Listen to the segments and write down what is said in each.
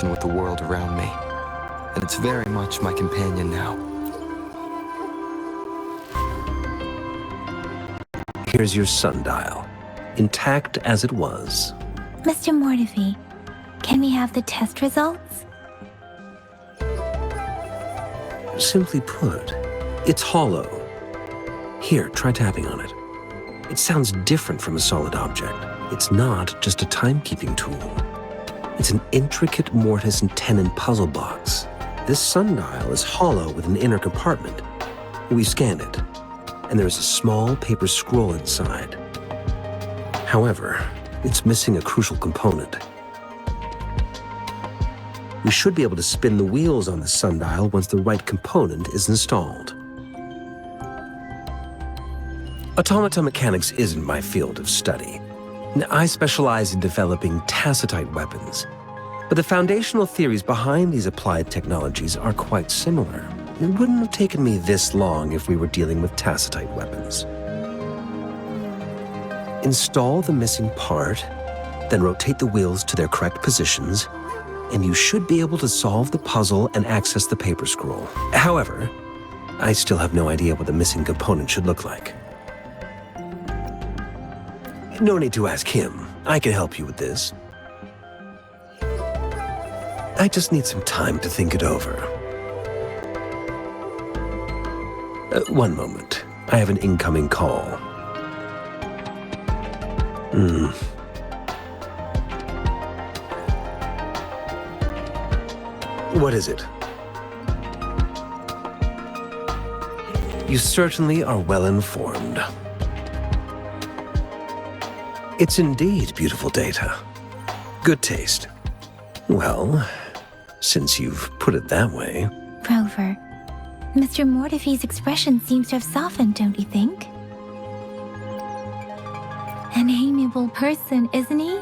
connection with the world around me, and it's very much my companion now. Here's your sundial, intact as it was. Mr. Mortivy, can we have the test results? Simply put, it's hollow. Here, try tapping on it. It sounds different from a solid object. It's not just a timekeeping tool. It's an intricate mortise and tenon puzzle box. This sundial is hollow with an inner compartment. We scanned it, and there is a small paper scroll inside. However, it's missing a crucial component. We should be able to spin the wheels on the sundial once the right component is installed. Automata mechanics isn't my field of study. I specialize in developing tacitite weapons, but the foundational theories behind these applied technologies are quite similar. It wouldn't have taken me this long if we were dealing with tacitite weapons. Install the missing part, then rotate the wheels to their correct positions, and you should be able to solve the puzzle and access the paper scroll. However, I still have no idea what the missing component should look like. No need to ask him. I can help you with this. I just need some time to think it over. One moment. I have an incoming call. What is it? You certainly are well informed. It's indeed beautiful data. Good taste. Well, since you've put it that way... Rover, Mr. Mortivy's expression seems to have softened, don't you think? An amiable person, isn't he?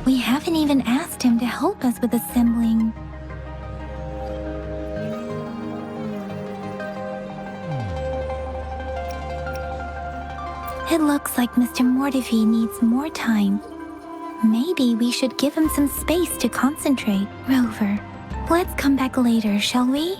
We haven't even asked him to help us with assembling. It looks like Mr. Mortivy needs more time. Maybe we should give him some space to concentrate. Rover, let's come back later, shall we?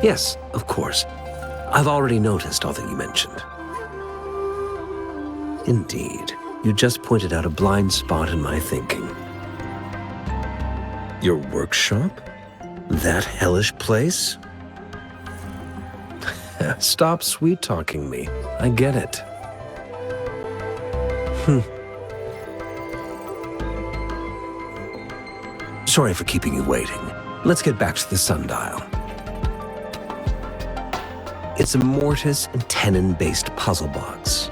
Yes, of course. I've already noticed all that you mentioned. Indeed, you just pointed out a blind spot in my thinking. Your workshop? That hellish place? Stop sweet-talking me. I get it. Sorry for keeping you waiting. Let's get back to the sundial. It's a mortise and tenon-based puzzle box.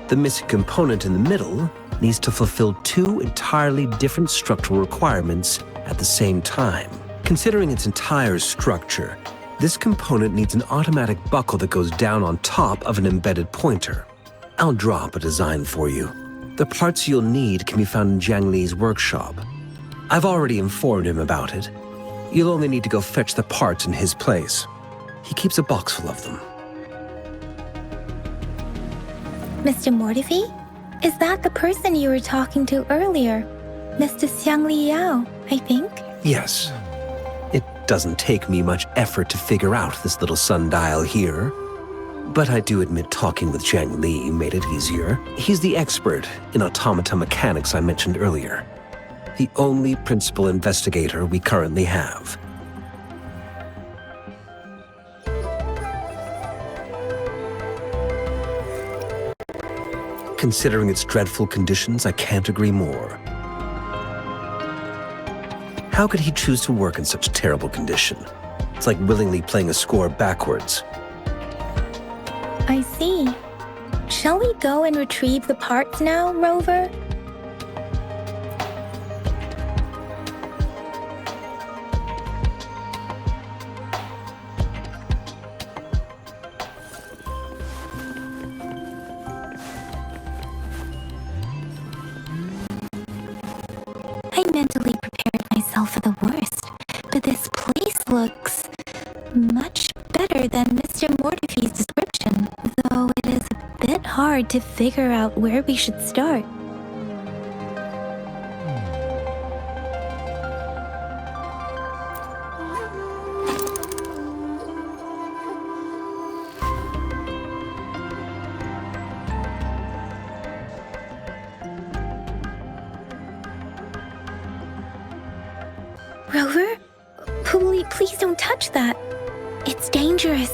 The missing component in the middle needs to fulfill two entirely different structural requirements at the same time. Considering its entire structure, this component needs an automatic buckle that goes down on top of an embedded pointer. I'll drop a design for you. The parts you'll need can be found in Jiang Li's workshop. I've already informed him about it. You'll only need to go fetch the parts in his place. He keeps a box full of them. Mr. Mortivy? Is that the person you were talking to earlier? Mr. Xiang Liao, I think? Yes. It doesn't take me much effort to figure out this little sundial here. But I do admit talking with Jiang Li made it easier. He's the expert in automata mechanics I mentioned earlier. the only principal investigator we currently have. Considering its dreadful conditions, I can't agree more. How could he choose to work in such terrible condition? It's like willingly playing a score backwards. I see. Shall we go and retrieve the parts now, Rover? I mentally prepared myself for the worst, but this place looks much better than Mr. Mortefi's description, though it is a bit hard to figure out where we should start. Rover? Please don't touch that. It's dangerous.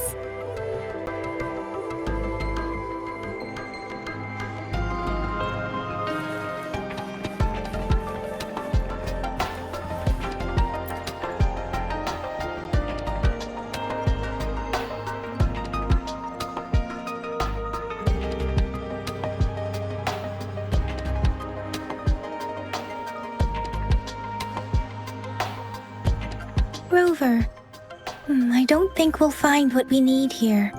Rover, I don't think we'll find what we need here.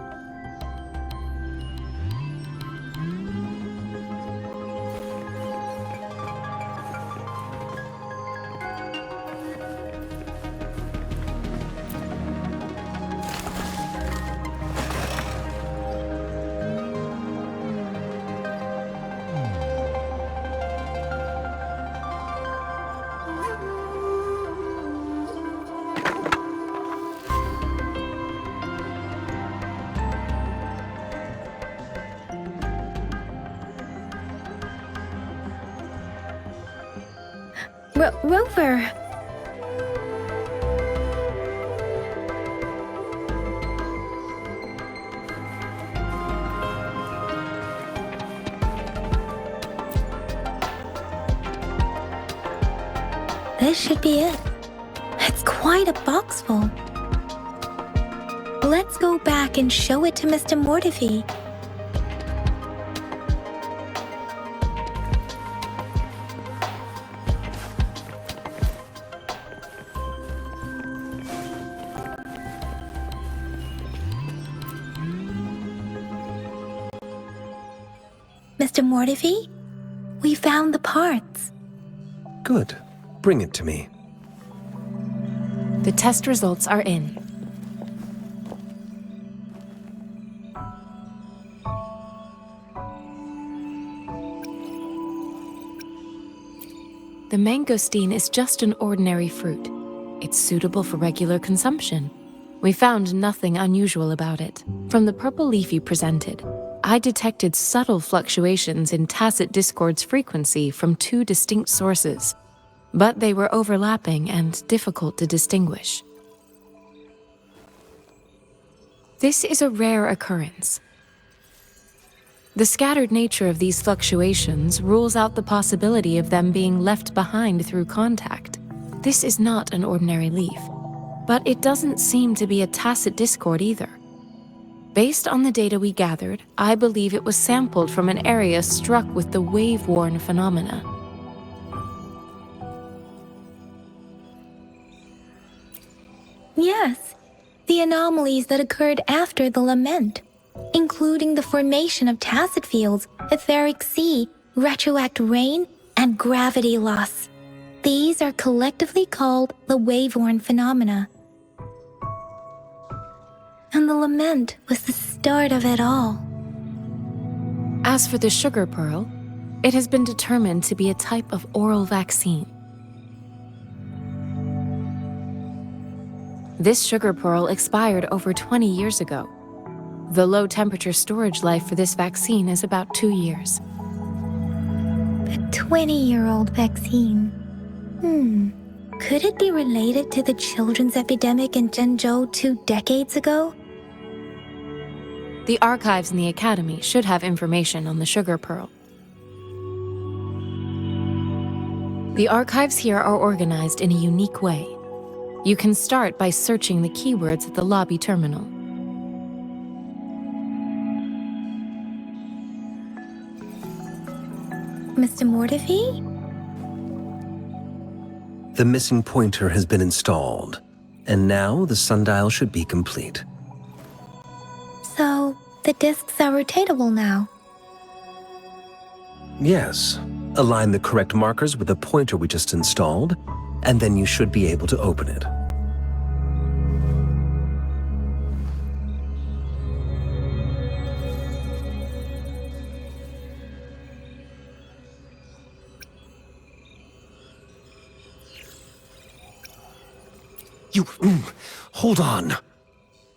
Rover! This should be it. It's quite a box full. Let's go back and show it to Mr. Mortefi. Mr. Mortefi, we found the parts. Good. Bring it to me. The test results are in. The mangosteen is just an ordinary fruit. It's suitable for regular consumption. We found nothing unusual about it. From the purple leaf you presented, I detected subtle fluctuations in tacit discord's frequency from two distinct sources, but they were overlapping and difficult to distinguish. This is a rare occurrence. The scattered nature of these fluctuations rules out the possibility of them being left behind through contact. This is not an ordinary leaf, but it doesn't seem to be a tacit discord either. Based on the data we gathered, I believe it was sampled from an area struck with the wave-worn phenomena. Yes, the anomalies that occurred after the lament, including the formation of tacit fields, etheric sea, retroact rain, and gravity loss. These are collectively called the wave-worn phenomena. And the lament was the start of it all. As for the sugar pearl, it has been determined to be a type of oral vaccine. This sugar pearl expired over 20 years ago. The low-temperature storage life for this vaccine is about 2 years. A 20-year-old vaccine. Could it be related to the children's epidemic in Zhengzhou 2 decades ago? The archives in the Academy should have information on the sugar pearl. The archives here are organized in a unique way. You can start by searching the keywords at the lobby terminal. Mr. Mortefi? The missing pointer has been installed, and now the sundial should be complete. So, the discs are rotatable now. Yes. Align the correct markers with the pointer we just installed, and then you should be able to open it. Hold on.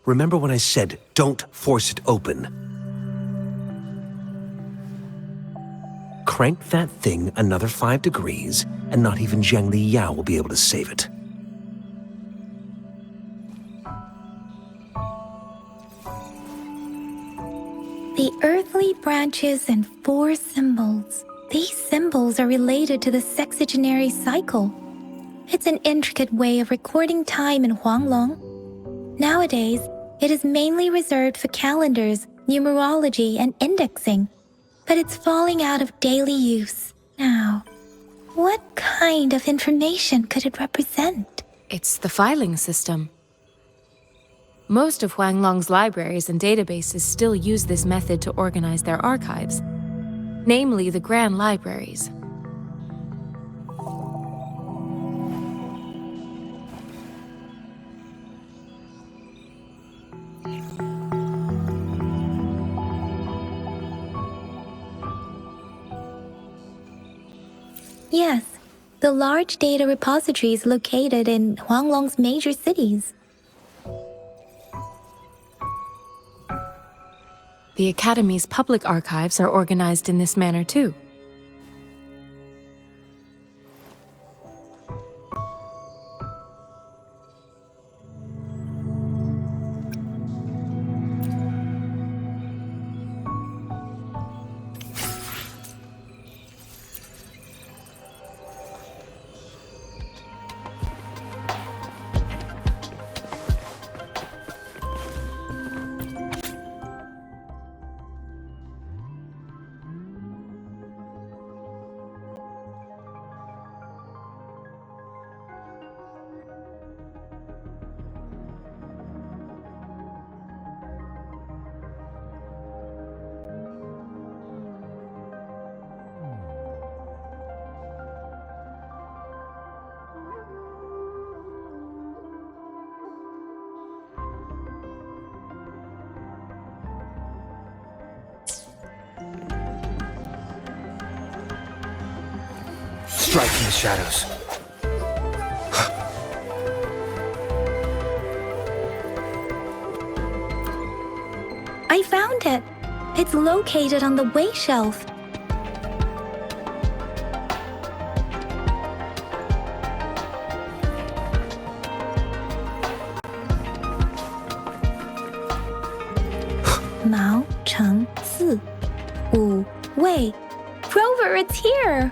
Remember when I said, don't force it open? Crank that thing another 5 degrees, and not even Zhang Li Yao will be able to save it. The earthly branches and 4 symbols. These symbols are related to the sexagenary cycle. It's an intricate way of recording time in Hualong. Nowadays, it is mainly reserved for calendars, numerology, and indexing, but it's falling out of daily use. Now, what kind of information could it represent? It's the filing system. Most of Huanglong's libraries and databases still use this method to organize their archives, namely the Grand Libraries. Yes, the large data repositories located in Huanglong's major cities. The Academy's public archives are organized in this manner too. Strike from the shadows. I found it. It's located on the way shelf. Mao, Cheng, Si, Wu, Wei. Rover, it's here!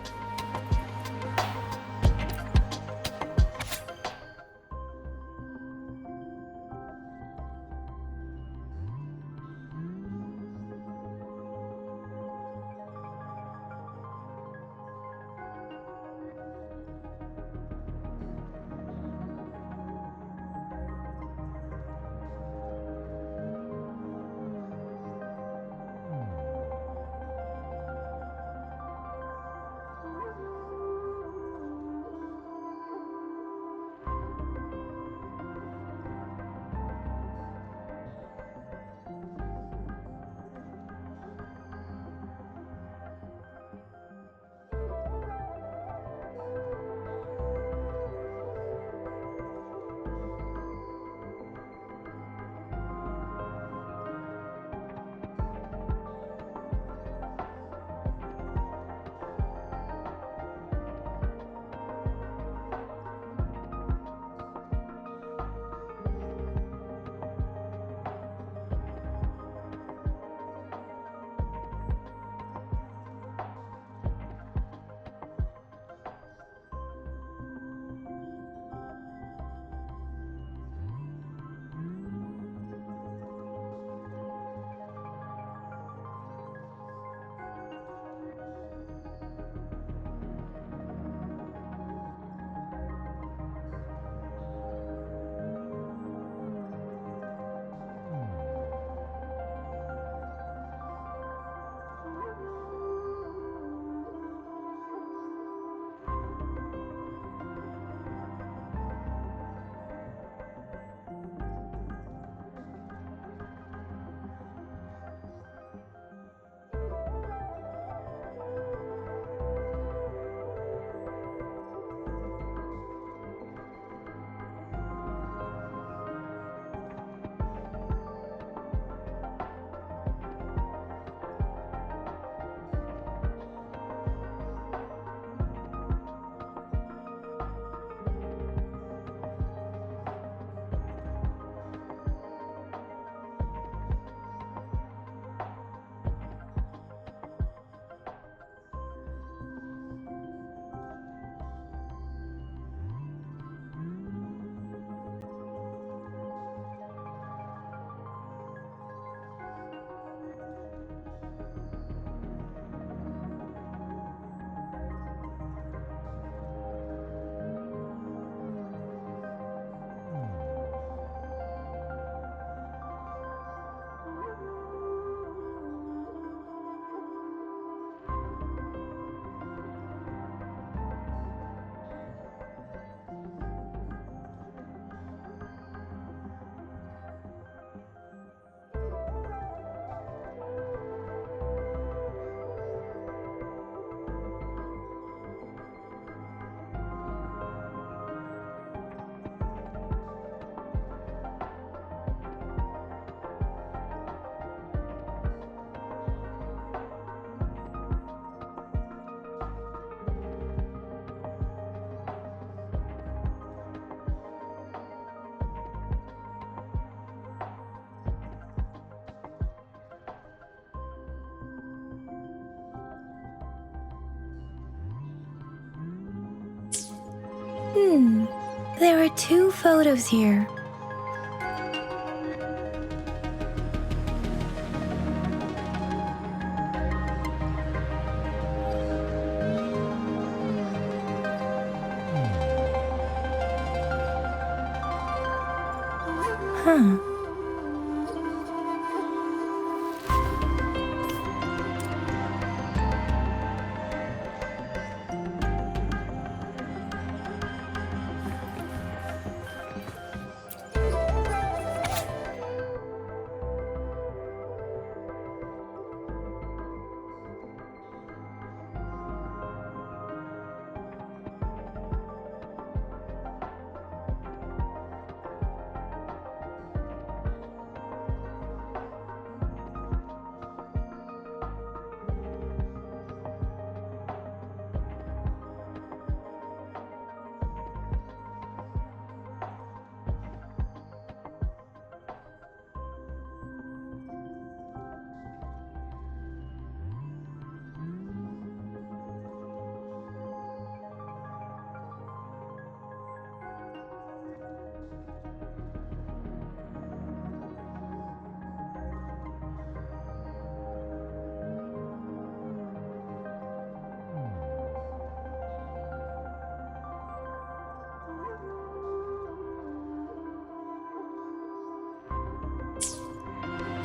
There are 2 photos here.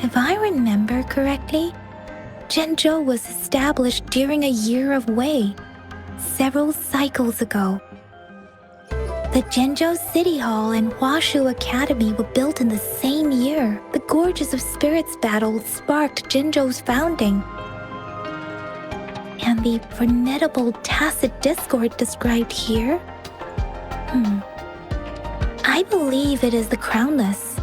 If I remember correctly, Zhengzhou was established during a year of Wei, several cycles ago. The Zhengzhou City Hall and Huashu Academy were built in the same year. The Gorges of Spirits battle sparked Zhengzhou's founding. And the formidable tacit discord described here? I believe it is the Crownless.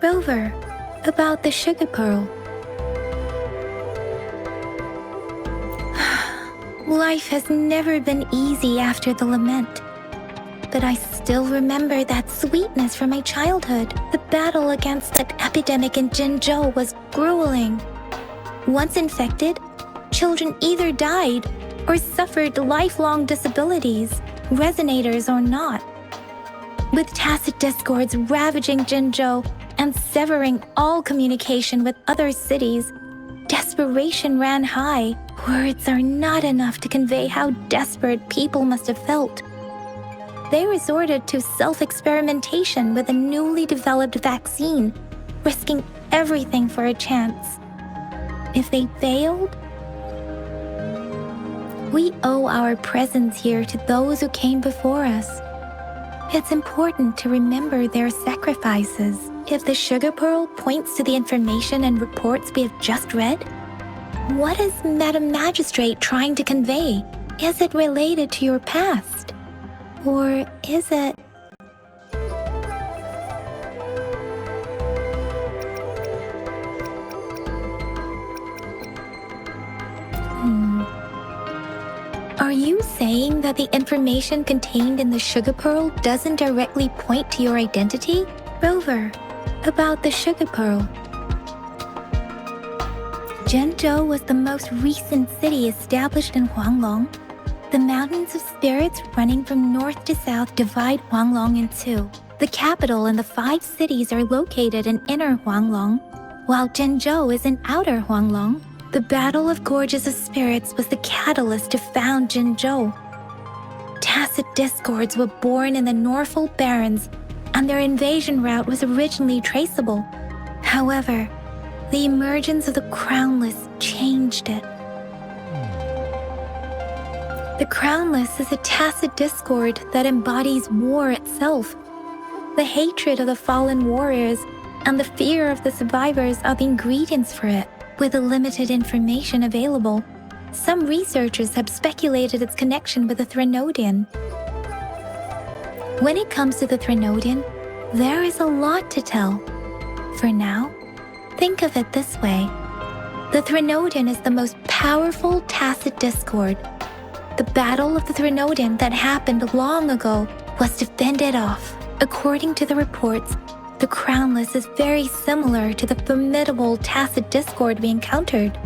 Rover, about the sugar pearl. Life has never been easy after the lament, but I still remember that sweetness from my childhood. The battle against that epidemic in Zhengzhou was grueling. Once infected, children either died or suffered lifelong disabilities, resonators or not. With tacit discords ravaging Zhengzhou and severing all communication with other cities, desperation ran high. Words are not enough to convey how desperate people must have felt. They resorted to self-experimentation with a newly developed vaccine, risking everything for a chance. If they failed, we owe our presence here to those who came before us. It's important to remember their sacrifices. If the sugar pearl points to the information and reports we have just read, what is Madam Magistrate trying to convey? Is it related to your past? Or is it... Are you saying that the information contained in the sugar pearl doesn't directly point to your identity? Rover, about the sugar pearl. Zhengzhou was the most recent city established in Hualong. The mountains of spirits running from north to south divide Hualong in two. The capital and the 5 cities are located in inner Hualong, while Zhengzhou is in outer Hualong. The Battle of Gorges of Spirits was the catalyst to found Zhengzhou. Tacit discords were born in the Norfolk Barrens, and their invasion route was originally traceable. However, the emergence of the crownless changed it. The crownless is a tacit discord that embodies war itself. The hatred of the fallen warriors and the fear of the survivors are the ingredients for it. With the limited information available, some researchers have speculated its connection with the Threnodian. When it comes to the Threnodian, there is a lot to tell. For now, think of it this way. The Threnodian is the most powerful tacit discord. The Battle of the Threnodian that happened long ago was to fend it off. According to the reports, the Crownless is very similar to the formidable tacit discord we encountered.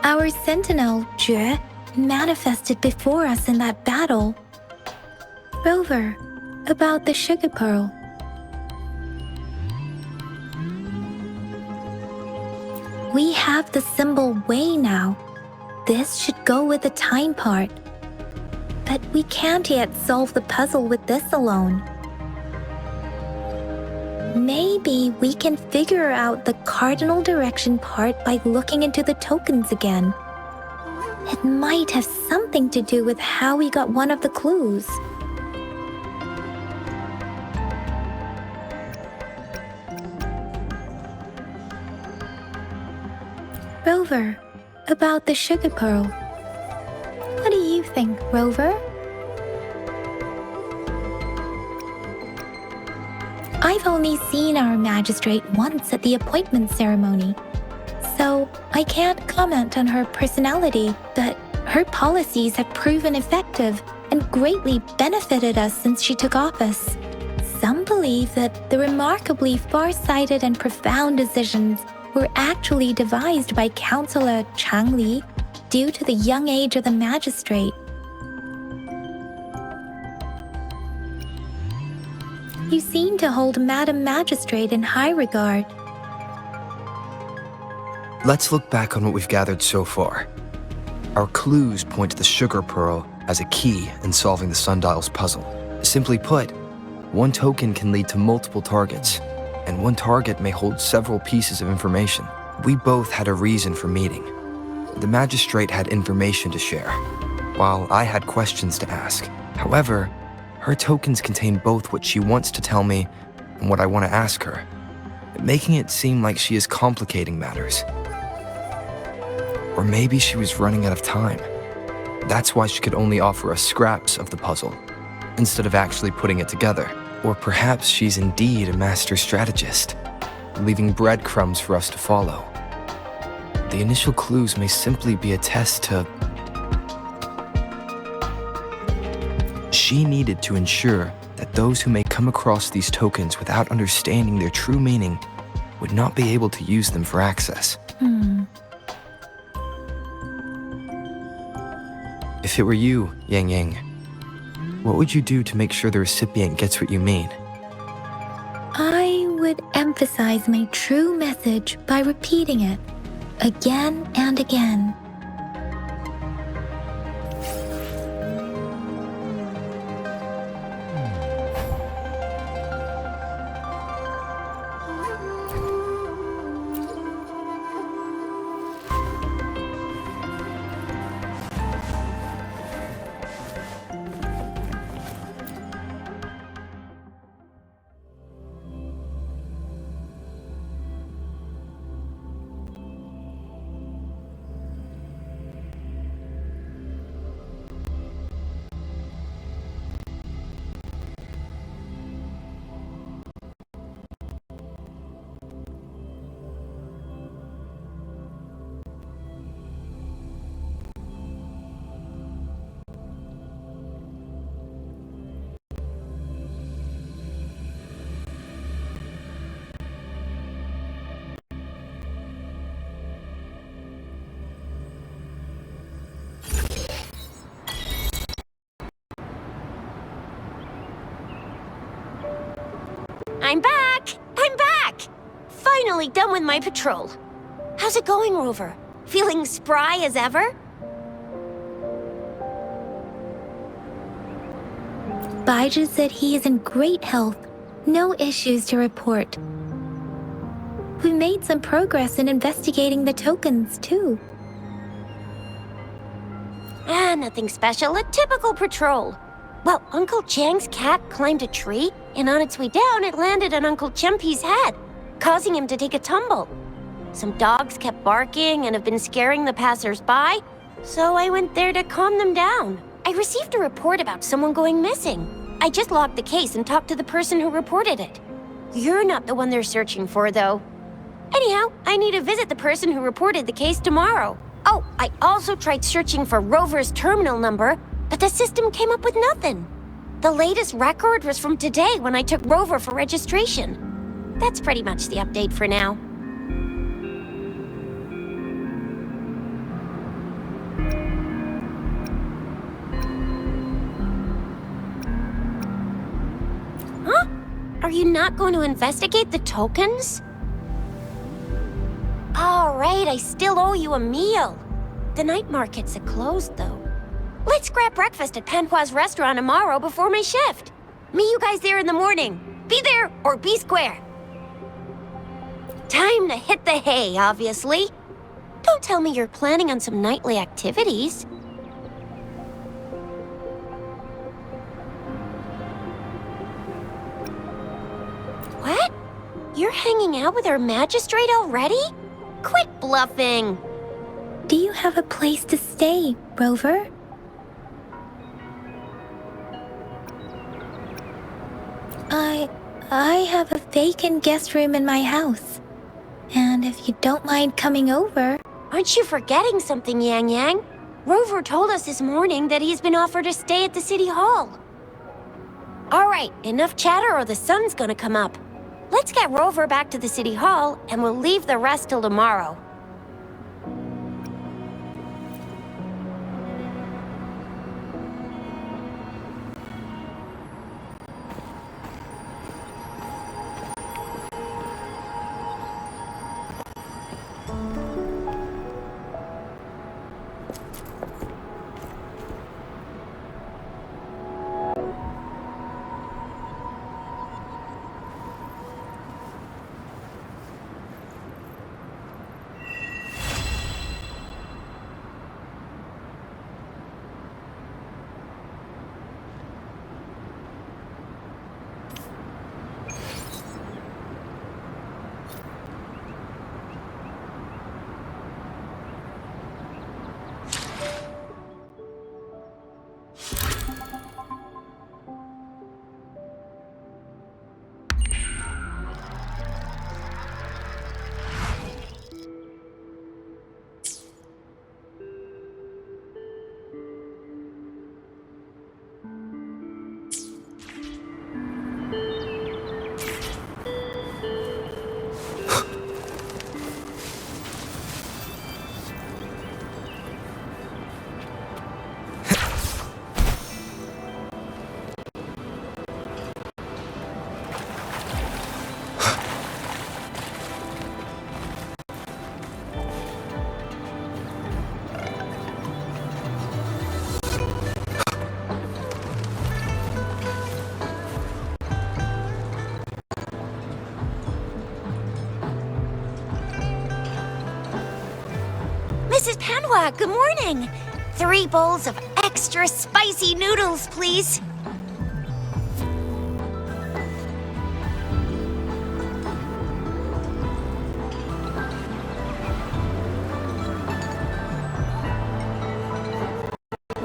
Our sentinel, Diễu, manifested before us in that battle. Rover, about the sugar pearl. We have the symbol way now. This should go with the time part. But we can't yet solve the puzzle with this alone. Maybe we can figure out the cardinal direction part by looking into the tokens again. It might have something to do with how we got one of the clues. Rover, about the sugar pearl. What do you think, Rover? I've only seen our magistrate once at the appointment ceremony, so I can't comment on her personality, but her policies have proven effective and greatly benefited us since she took office. Some believe that the remarkably far-sighted and profound decisions were actually devised by Councillor Chang Li due to the young age of the magistrate. You seem to hold Madam Magistrate in high regard. Let's look back on what we've gathered so far. Our clues point to the sugar pearl as a key in solving the sundial's puzzle. Simply put, one token can lead to multiple targets, and one target may hold several pieces of information. We both had a reason for meeting. The magistrate had information to share, while I had questions to ask. However, her tokens contain both what she wants to tell me and what I want to ask her, making it seem like she is complicating matters. Or maybe she was running out of time. That's why she could only offer us scraps of the puzzle, instead of actually putting it together. Or perhaps she's indeed a master strategist, leaving breadcrumbs for us to follow. The initial clues may simply be a test to... She needed to ensure that those who may come across these tokens without understanding their true meaning would not be able to use them for access. If it were you, Yang Yang, what would you do to make sure the recipient gets what you mean? I would emphasize my true message by repeating it again and again. I'm back! I'm back! Finally done with my patrol. How's it going, Rover? Feeling spry as ever? Baiju said he is in great health, no issues to report. We made some progress in investigating the tokens, too. Nothing special. A typical patrol. Well, Uncle Chang's cat climbed a tree, and on its way down, it landed on Uncle Chempi's head, causing him to take a tumble. Some dogs kept barking and have been scaring the passers-by, so I went there to calm them down. I received a report about someone going missing. I just logged the case and talked to the person who reported it. You're not the one they're searching for, though. Anyhow, I need to visit the person who reported the case tomorrow. Oh, I also tried searching for Rover's terminal number, but the system came up with nothing. The latest record was from today when I took Rover for registration. That's pretty much the update for now. Huh? Are you not going to investigate the tokens? All right, I still owe you a meal. The night markets are closed, though. Let's grab breakfast at Panhua's restaurant tomorrow before my shift. Meet you guys there in the morning. Be there or be square. Time to hit the hay, obviously. Don't tell me you're planning on some nightly activities. What? You're hanging out with our magistrate already? Quit bluffing. Do you have a place to stay, Rover? I have a vacant guest room in my house. And if you don't mind coming over... Aren't you forgetting something, Yang Yang? Rover told us this morning that he's been offered a stay at the City Hall. All right, enough chatter or the sun's gonna come up. Let's get Rover back to the City Hall, and we'll leave the rest till tomorrow. Mrs. Panhua, good morning. 3 bowls of extra spicy noodles, please.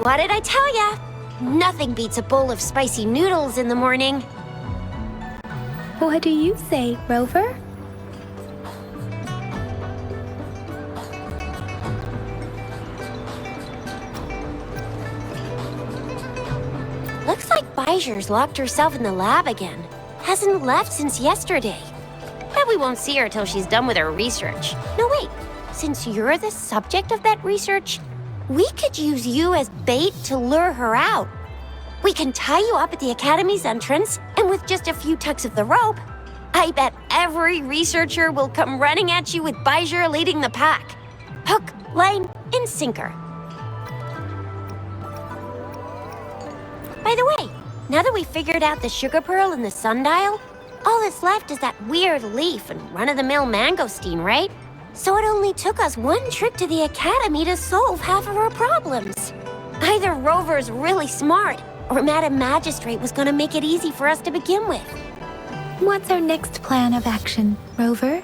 What did I tell ya? Nothing beats a bowl of spicy noodles in the morning. What do you say, Rover? Looks like Baijer's locked herself in the lab again. Hasn't left since yesterday. Bet we won't see her till she's done with her research. No, wait. Since you're the subject of that research, we could use you as bait to lure her out. We can tie you up at the Academy's entrance, and with just a few tugs of the rope, I bet every researcher will come running at you with Baijer leading the pack. Hook, line, and sinker. By the way, now that we figured out the sugar pearl and the sundial, All that's left is that weird leaf and run-of-the-mill mangosteen, right? So it only took us one trip to the academy to solve half of our problems. Either Rover's really smart, or Madam Magistrate was gonna make it easy for us to begin with. What's our next plan of action, Rover?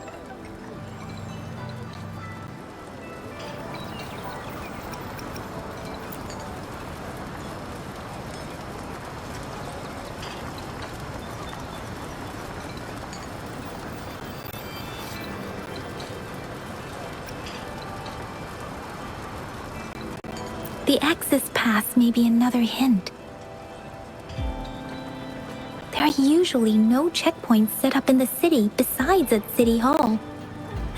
The access pass may be another hint. There are usually no checkpoints set up in the city besides at City Hall.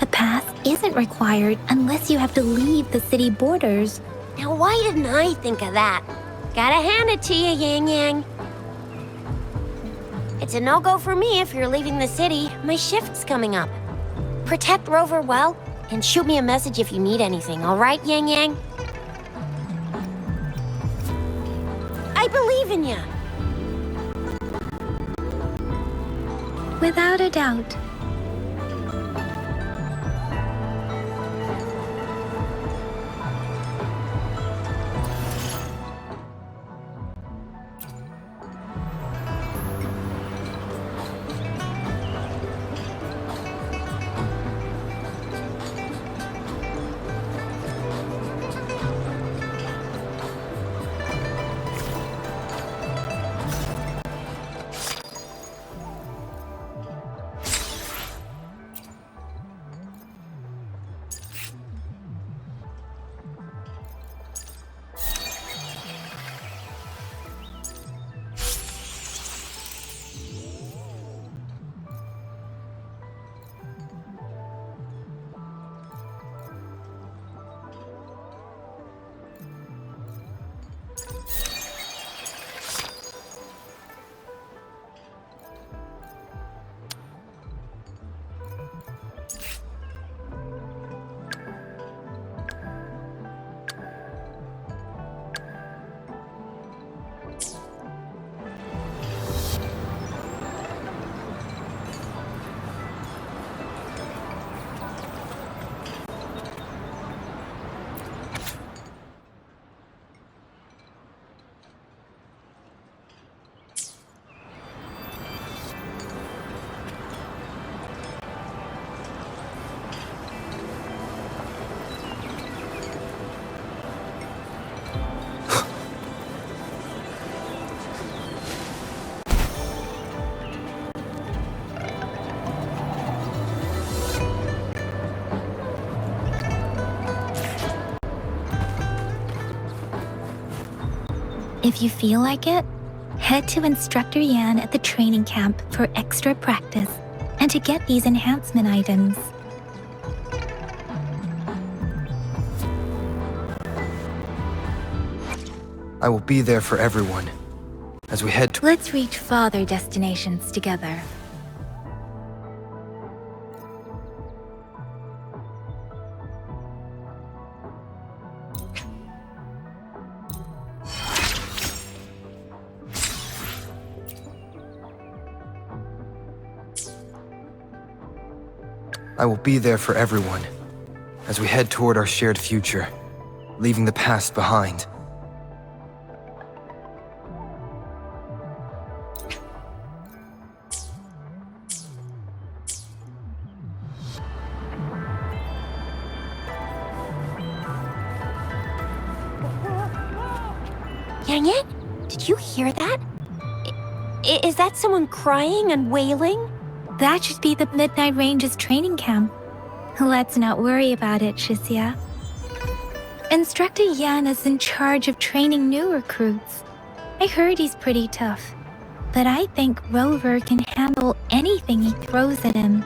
A pass isn't required unless you have to leave the city borders. Now why didn't I think of that? Gotta hand it to you, Yang Yang. It's a no-go for me if you're leaving the city. My shift's coming up. Protect Rover well, and shoot me a message if you need anything, all right, Yang Yang? I believe in you. Without a doubt. If you feel like it, head to Instructor Yan at the training camp for extra practice and to get these enhancement items. I will be there for everyone as we head to... Let's reach farther destinations together. I will be there for everyone as we head toward our shared future, leaving the past behind. Yang Yang, did you hear that? Is that someone crying and wailing? That should be the Midnight Range's training camp. Let's not worry about it, Shisia. Instructor Yan is in charge of training new recruits. I heard he's pretty tough, but I think Rover can handle anything he throws at him.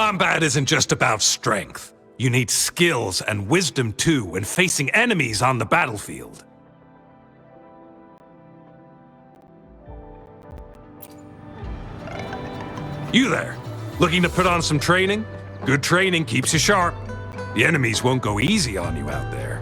Combat isn't just about strength. You need skills and wisdom too when facing enemies on the battlefield. You there, looking to put on some training? Good training keeps you sharp. The enemies won't go easy on you out there.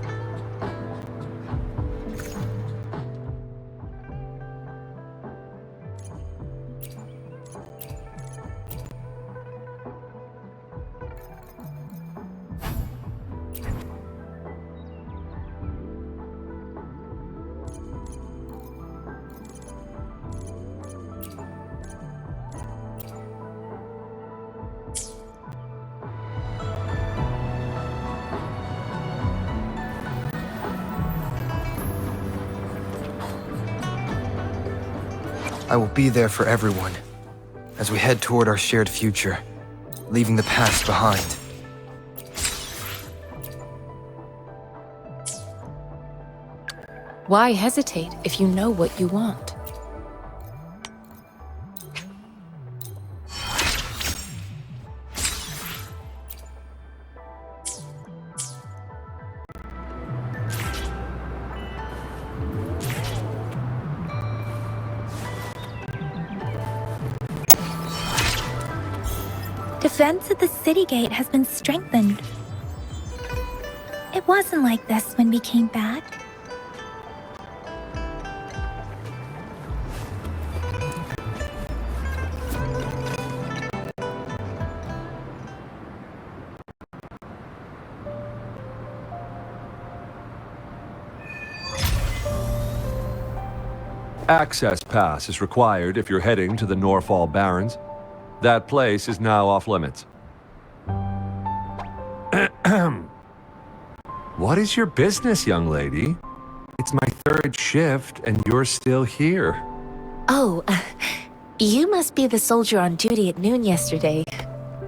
I will be there for everyone as we head toward our shared future, leaving the past behind. Why hesitate if you know what you want? Defense at the city gate has been strengthened. It wasn't like this when we came back. Access pass is required if you're heading to the Norfall Barrens. That place is now off limits. What is your business, young lady? It's my third shift and you're still here. Oh, you must be the soldier on duty at noon yesterday.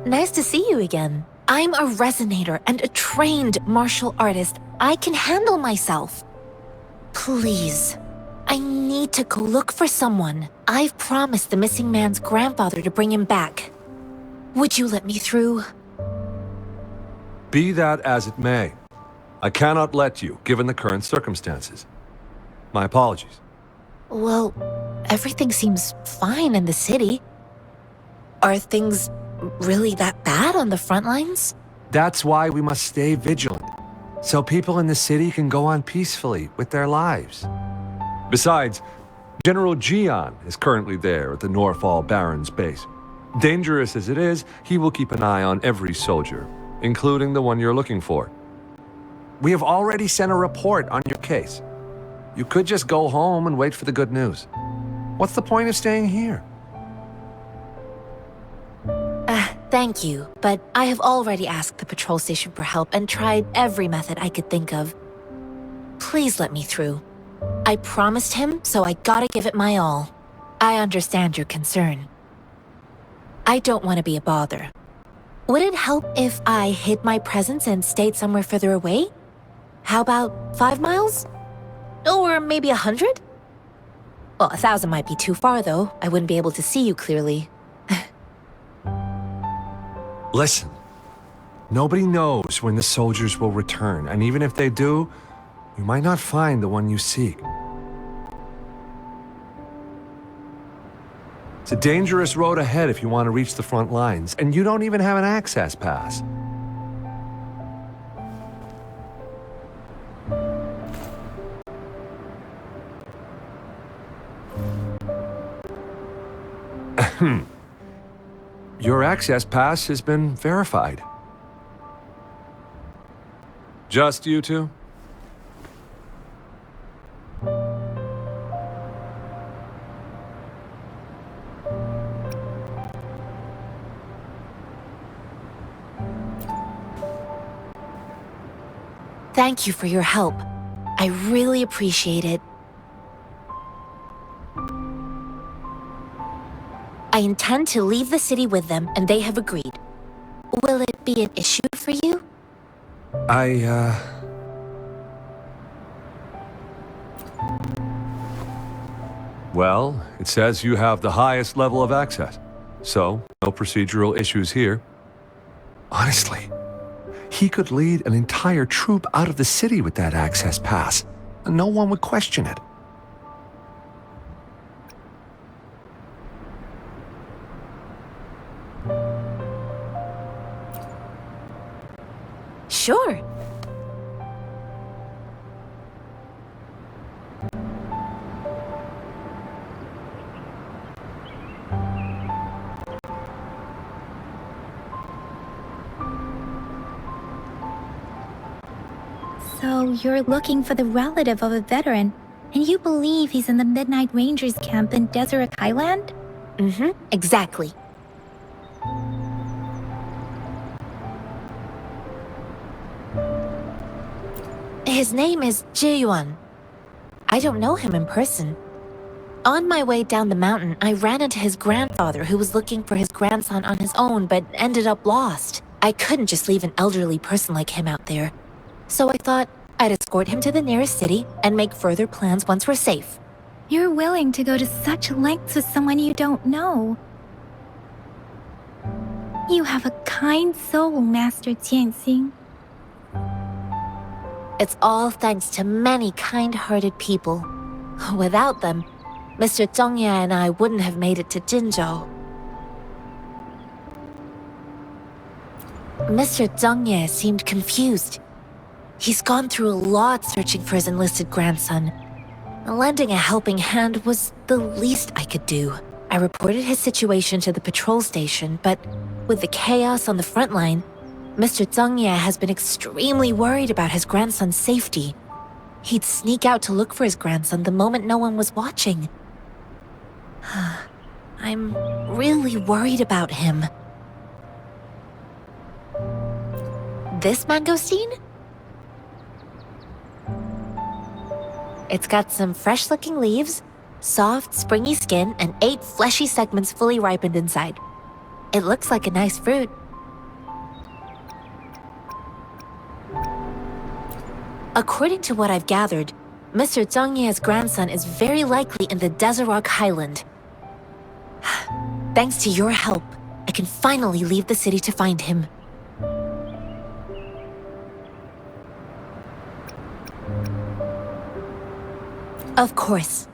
Nice to see you again. I'm a resonator and a trained martial artist. I can handle myself. Please, I need to go look for someone. I've promised the missing man's grandfather to bring him back. Would you let me through? Be that as it may, I cannot let you, given the current circumstances. My apologies. Well, everything seems fine in the city. Are things really that bad on the front lines? That's why we must stay vigilant, so people in the city can go on peacefully with their lives. Besides, General Jian is currently there at the Norfall Barrens base. Dangerous as it is, he will keep an eye on every soldier, including the one you're looking for. We have already sent a report on your case. You could just go home and wait for the good news. What's the point of staying here? Thank you, but I have already asked the patrol station for help and tried every method I could think of. Please let me through. I promised him, so I gotta give it my all. I understand your concern. I don't want to be a bother. Would it help if I hid my presence and stayed somewhere further away? How about 5 miles? Or maybe 100? Well, 1,000 might be too far, though. I wouldn't be able to see you clearly. Listen, nobody knows when the soldiers will return, and even if they do, you might not find the one you seek. It's a dangerous road ahead if you want to reach the front lines, and you don't even have an access pass. Your access pass has been verified. Just you two? Thank you for your help. I really appreciate it. I intend to leave the city with them, and they have agreed. Will it be an issue for you? Well, it says you have the highest level of access, so no procedural issues here. Honestly, he could lead an entire troop out of the city with that access pass, and no one would question it. Sure. So you're looking for the relative of a veteran, and you believe he's in the Midnight Rangers camp in Deseret Highland? Mm-hmm, exactly. His name is Jieyuan. I don't know him in person. On my way down the mountain, I ran into his grandfather who was looking for his grandson on his own but ended up lost. I couldn't just leave an elderly person like him out there. So I thought I'd escort him to the nearest city and make further plans once we're safe. You're willing to go to such lengths with someone you don't know. You have a kind soul, Master Tianxing. It's all thanks to many kind-hearted people. Without them, Mr. Zhongye and I wouldn't have made it to Jinzhou. Mr. Zhongye seemed confused. He's gone through a lot searching for his enlisted grandson. Lending a helping hand was the least I could do. I reported his situation to the patrol station, but with the chaos on the front line, Mr. Zhongye has been extremely worried about his grandson's safety. He'd sneak out to look for his grandson the moment no one was watching. I'm really worried about him. This mangosteen? It's got some fresh-looking leaves, soft, springy skin, and 8 fleshy segments fully ripened inside. It looks like a nice fruit. According to what I've gathered, Mr. Zhongye's grandson is very likely in the Deseret Highland. Thanks to your help, I can finally leave the city to find him. Of course.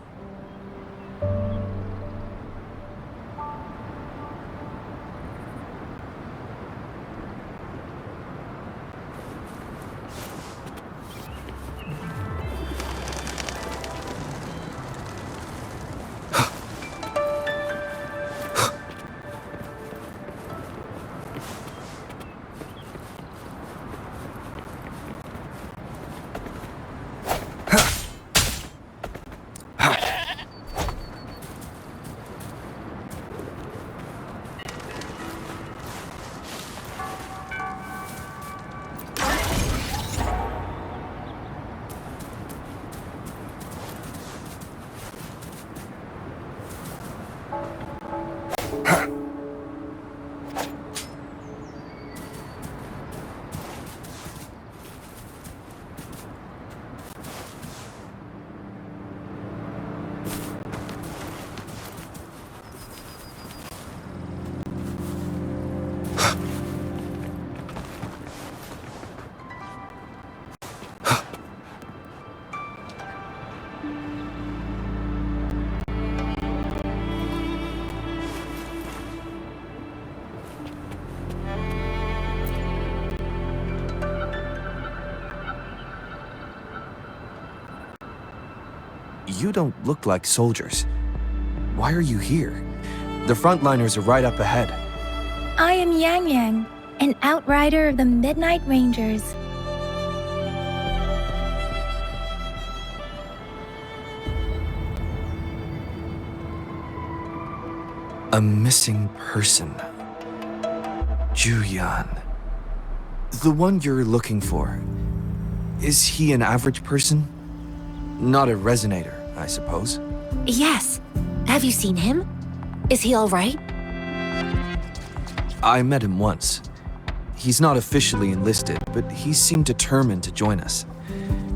You don't look like soldiers. Why are you here? The frontliners are right up ahead. I am Yang Yang, an outrider of the Midnight Rangers. A missing person. Juyan. The one you're looking for. Is he an average person? Not a resonator, I suppose. Yes. Have you seen him? Is he all right? I met him once. He's not officially enlisted, but he seemed determined to join us.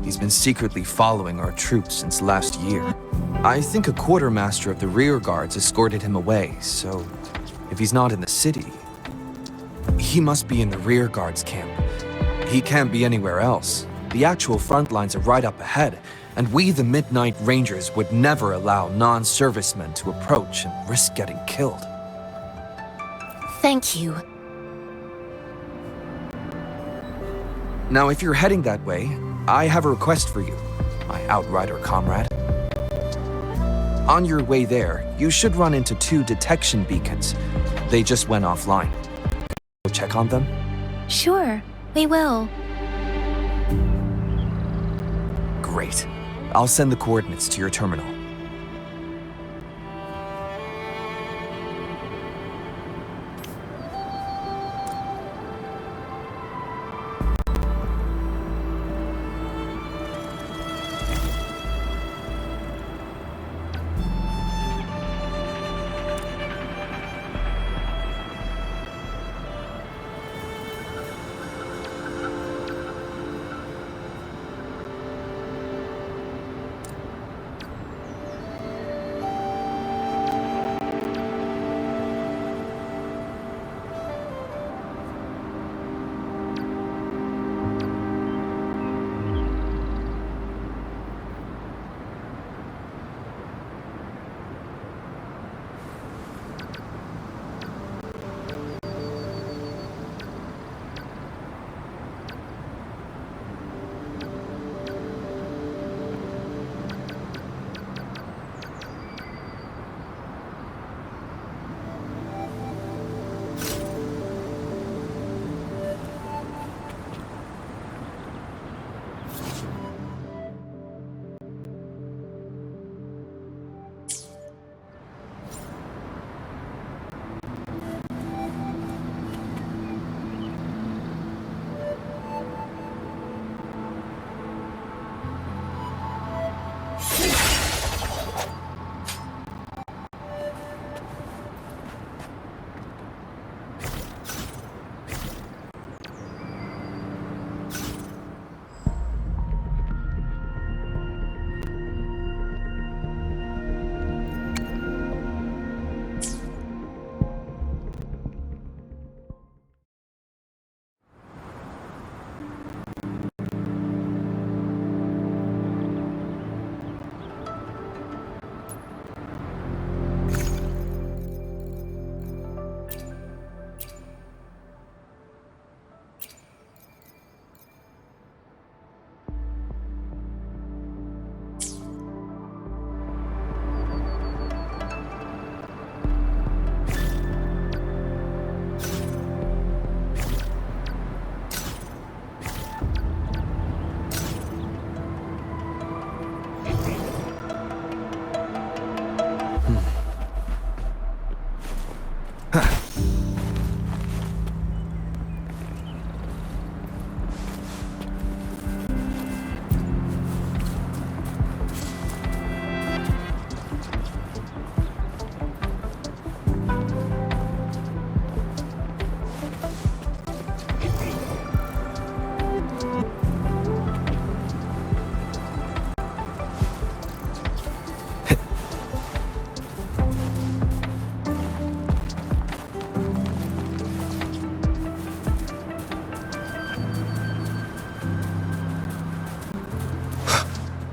He's been secretly following our troops since last year. I think a quartermaster of the rear guards escorted him away, so if he's not in the city... He must be in the rear guard's camp. He can't be anywhere else. The actual front lines are right up ahead, and we, the Midnight Rangers, would never allow non-servicemen to approach and risk getting killed. Thank you. Now, if you're heading that way, I have a request for you, my outrider comrade. On your way there, you should run into 2 detection beacons. They just went offline. We'll check on them? Sure, we will. Great. I'll send the coordinates to your terminal.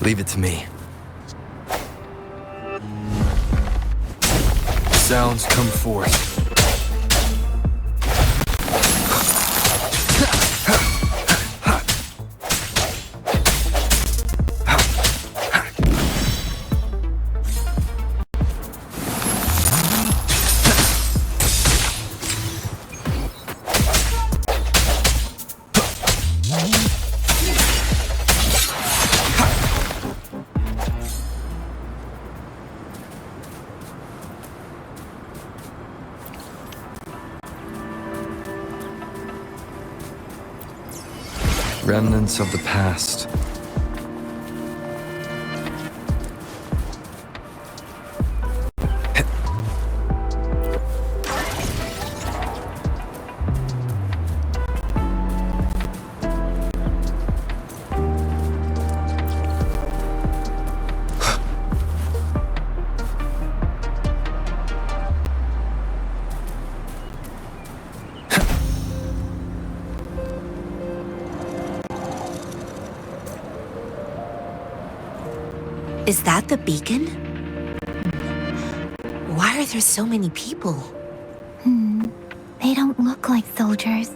Leave it to me. Sounds come forth. Remnants of the past. Is that the beacon? Why are there so many people? They don't look like soldiers.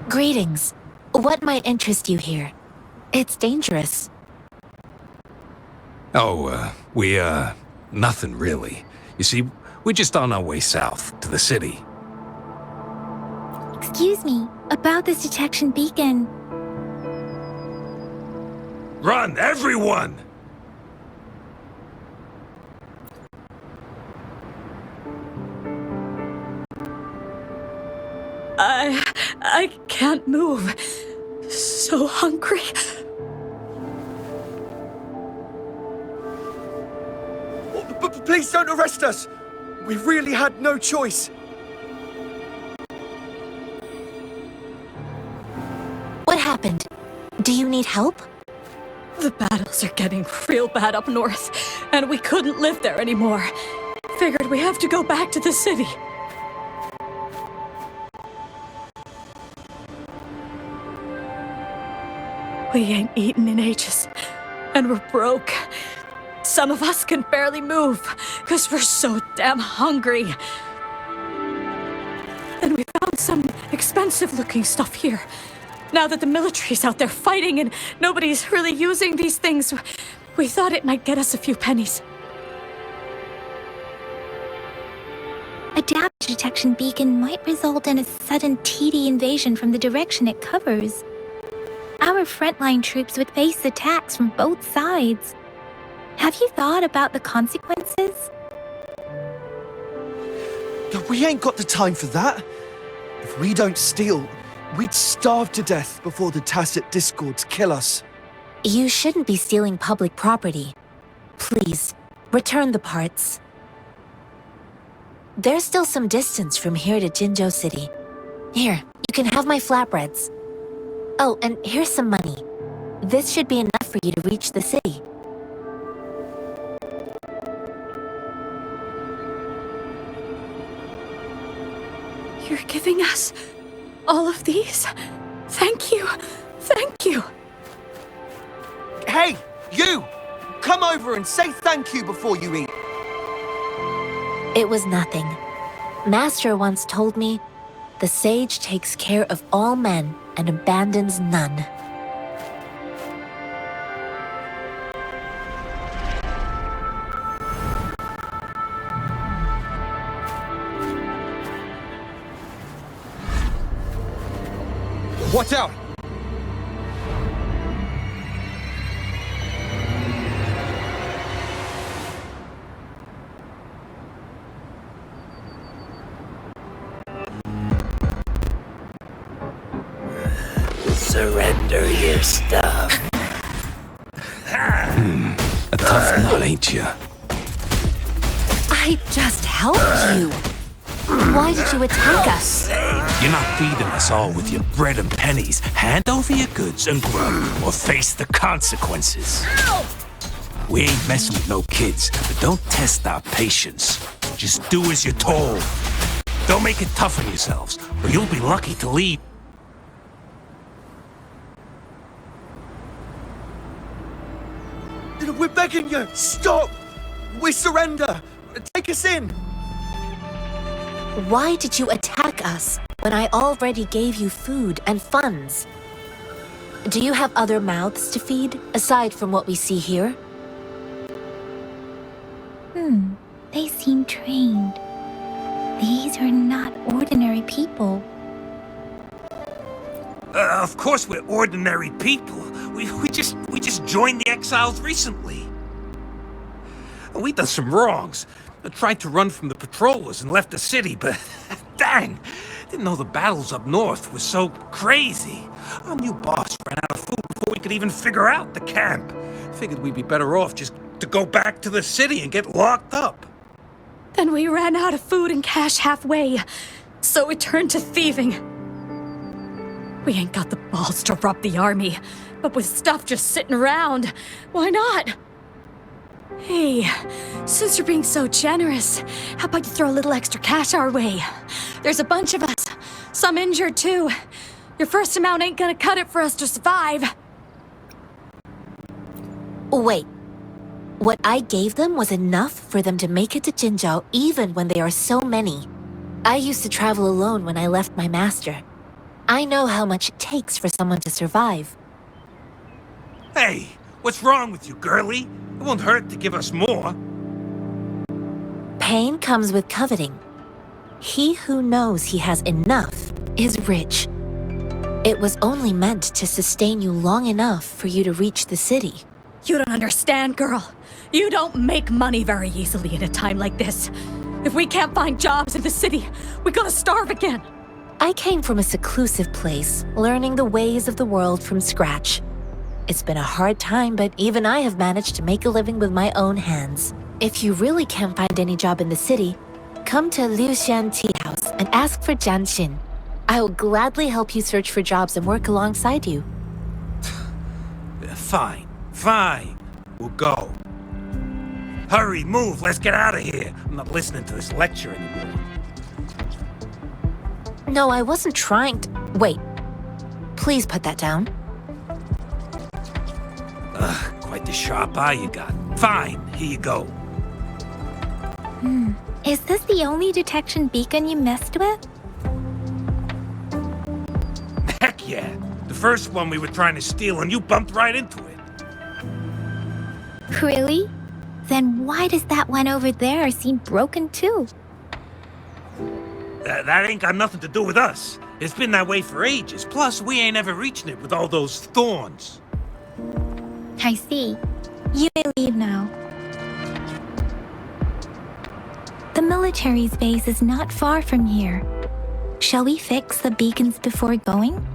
Greetings. What might interest you here? It's dangerous. Oh, nothing really. You see, we're just on our way south to the city. Excuse me, about this detection beacon. Run, everyone! I can't move. So hungry. Please don't arrest us! We really had no choice. What happened? Do you need help? The battles are getting real bad up north, and we couldn't live there anymore. Figured we have to go back to the city. We ain't eaten in ages, and we're broke. Some of us can barely move, because we're so damn hungry. Then we found some expensive-looking stuff here. Now that the military's out there fighting and nobody's really using these things, we thought it might get us a few pennies. A damage detection beacon might result in a sudden TD invasion from the direction it covers. Our frontline troops would face attacks from both sides. Have you thought about the consequences? We ain't got the time for that. If we don't steal, we'd starve to death before the tacit discords kill us. You shouldn't be stealing public property. Please, return the parts. There's still some distance from here to Jinzhou City. Here, you can have my flatbreads. Oh, and here's some money. This should be enough for you to reach the city. You're giving us all of these? Thank you. Thank you. Hey, you! Come over and say thank you before you eat. It was nothing. Master once told me, the sage takes care of all men and abandons none. Watch out! Surrender your stuff. A tough nut, ain't ya? I just helped you. Why did you attack us? You're not feeding us all with your bread and pennies. Hand over your goods and grub, or face the consequences. We ain't messing with no kids, but don't test our patience. Just do as you're told. Don't make it tough on yourselves, or you'll be lucky to leave. We're begging you, stop! We surrender! Take us in! Why did you attack us when I already gave you food and funds? Do you have other mouths to feed, aside from what we see here? They seem trained. These are not ordinary people. Of course we're ordinary people. We just joined the exiles recently. We done some wrongs. I tried to run from the patrollers and left the city, but dang, didn't know the battles up north were so crazy. Our new boss ran out of food before we could even figure out the camp. Figured we'd be better off just to go back to the city and get locked up. Then we ran out of food and cash halfway, so we turned to thieving. We ain't got the balls to rob the army, but with stuff just sitting around, why not? Hey, since you're being so generous, how about you throw a little extra cash our way? There's a bunch of us, some injured too. Your first amount ain't gonna cut it for us to survive. Wait. What I gave them was enough for them to make it to Jinzhou even when they are so many. I used to travel alone when I left my master. I know how much it takes for someone to survive. Hey, what's wrong with you, girlie? It won't hurt to give us more. Pain comes with coveting. He who knows he has enough is rich. It was only meant to sustain you long enough for you to reach the city. You don't understand, girl. You don't make money very easily in a time like this. If we can't find jobs in the city, we're gonna starve again. I came from a seclusive place, learning the ways of the world from scratch. It's been a hard time, but even I have managed to make a living with my own hands. If you really can't find any job in the city, come to Liu Xian Tea House and ask for Jian Xin. I will gladly help you search for jobs and work alongside you. Fine, fine. We'll go. Hurry, move, let's get out of here. I'm not listening to this lecture anymore. No, I wasn't trying to... Wait. Please put that down. Quite the sharp eye you got. Fine, here you go. Is this the only detection beacon you messed with? Heck yeah. The first one we were trying to steal and you bumped right into it. Really? Then why does that one over there seem broken too? That ain't got nothing to do with us. It's been that way for ages. Plus, we ain't ever reaching it with all those thorns. I see. You may leave now. The military's base is not far from here. Shall we fix the beacons before going?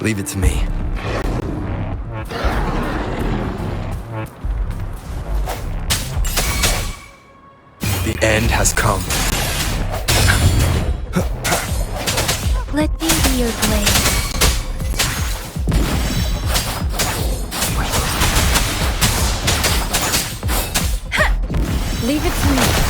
Leave it to me. The end has come. Let me be your blade. Leave it to me.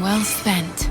well spent.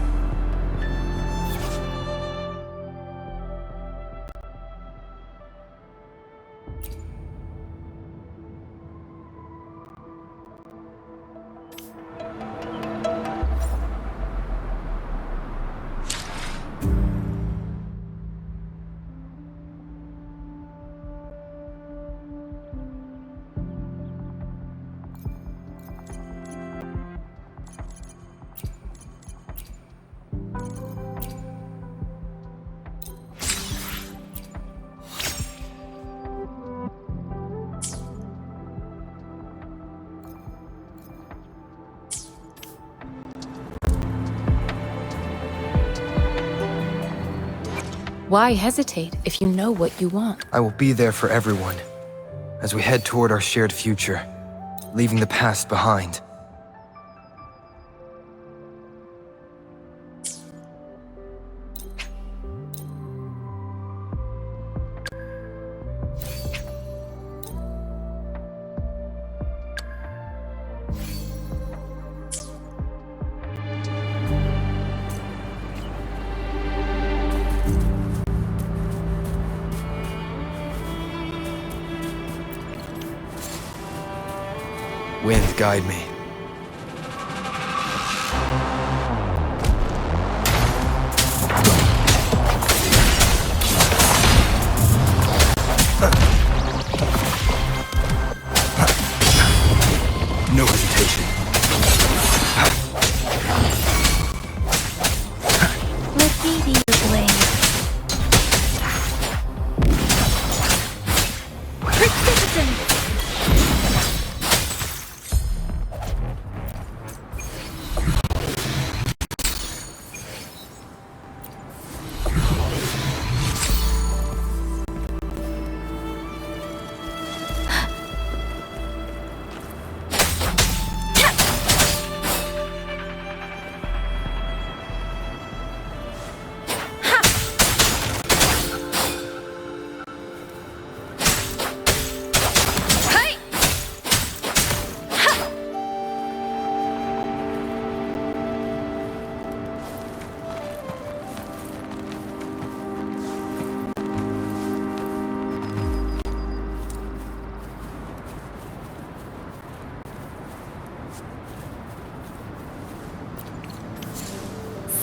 Why hesitate if you know what you want? I will be there for everyone as we head toward our shared future, leaving the past behind. Wind, guide me. No hesitation. Let me be your blade. Persistence!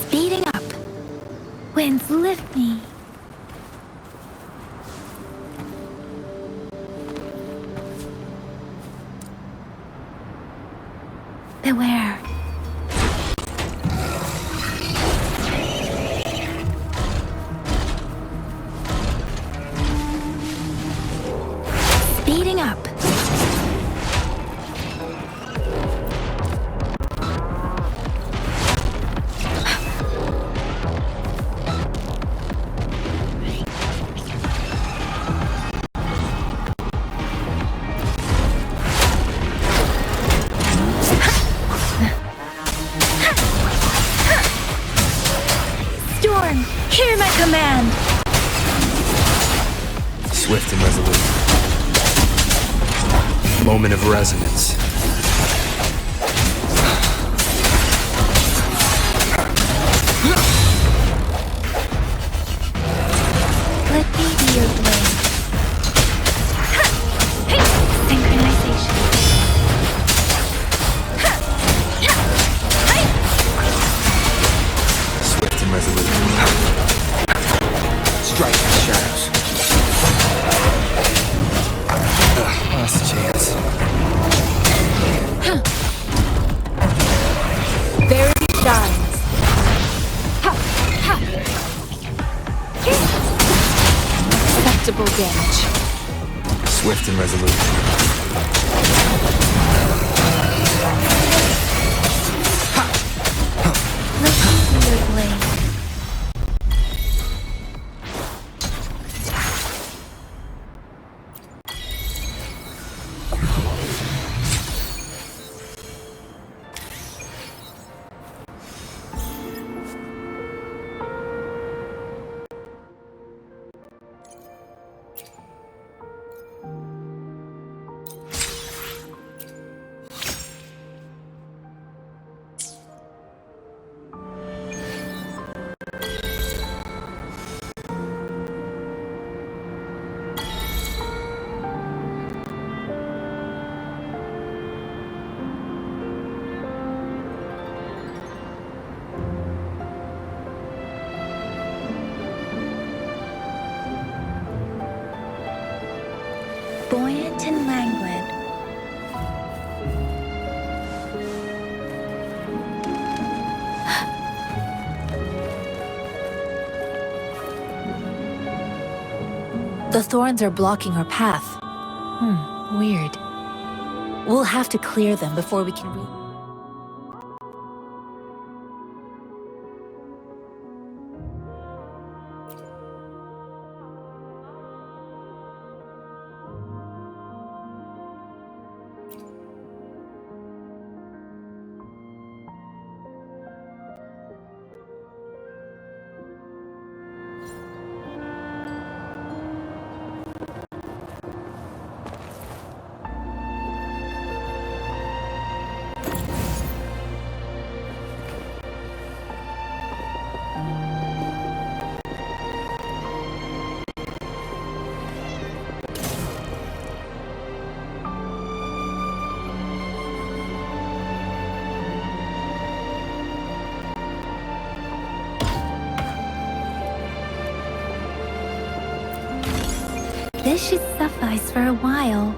Speeding up. Winds lift me. Beware. Speeding up. Storm, hear my command! Swift and resolute. Moment of resonance. Let me be your blade. Synchronization. Swift and resolute. Strike the shadows. Last chance. There it shines. Acceptable damage. Swift and resolute. Let me be your blade. languid. The thorns are blocking our path. Weird. We'll have to clear them before we can This should suffice for a while.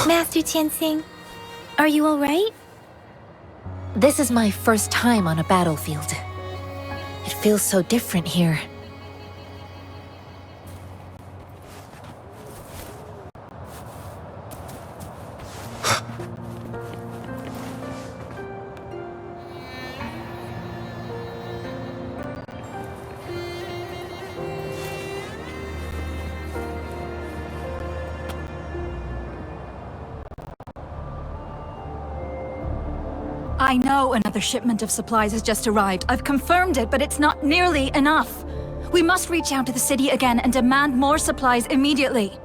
Master Tianxing, are you alright? This is my first time on a battlefield. It feels so different here. I know another shipment of supplies has just arrived. I've confirmed it, but it's not nearly enough. We must reach out to the city again and demand more supplies immediately.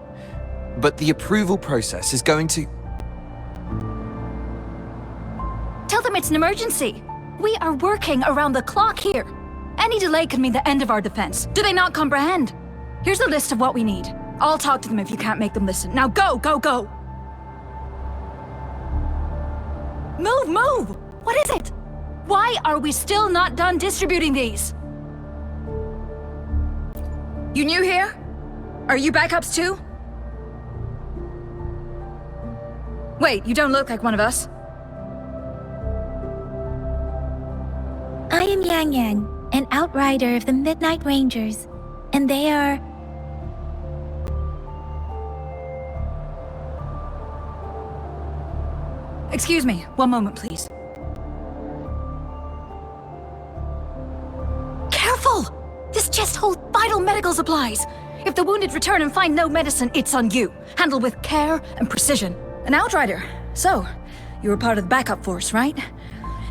But the approval process is going to... Tell them it's an emergency. We are working around the clock here. Any delay could mean the end of our defense. Do they not comprehend? Here's a list of what we need. I'll talk to them if you can't make them listen. Now go, go, go! Move, move! What is it? Why are we still not done distributing these? You new here? Are you backups too? Wait, you don't look like one of us. I am Yang Yang, an outrider of the Midnight Rangers, and they are... Excuse me, one moment, please. Careful! This chest holds vital medical supplies. If the wounded return and find no medicine, it's on you. Handle with care and precision. An outrider. So, you were part of the backup force, right?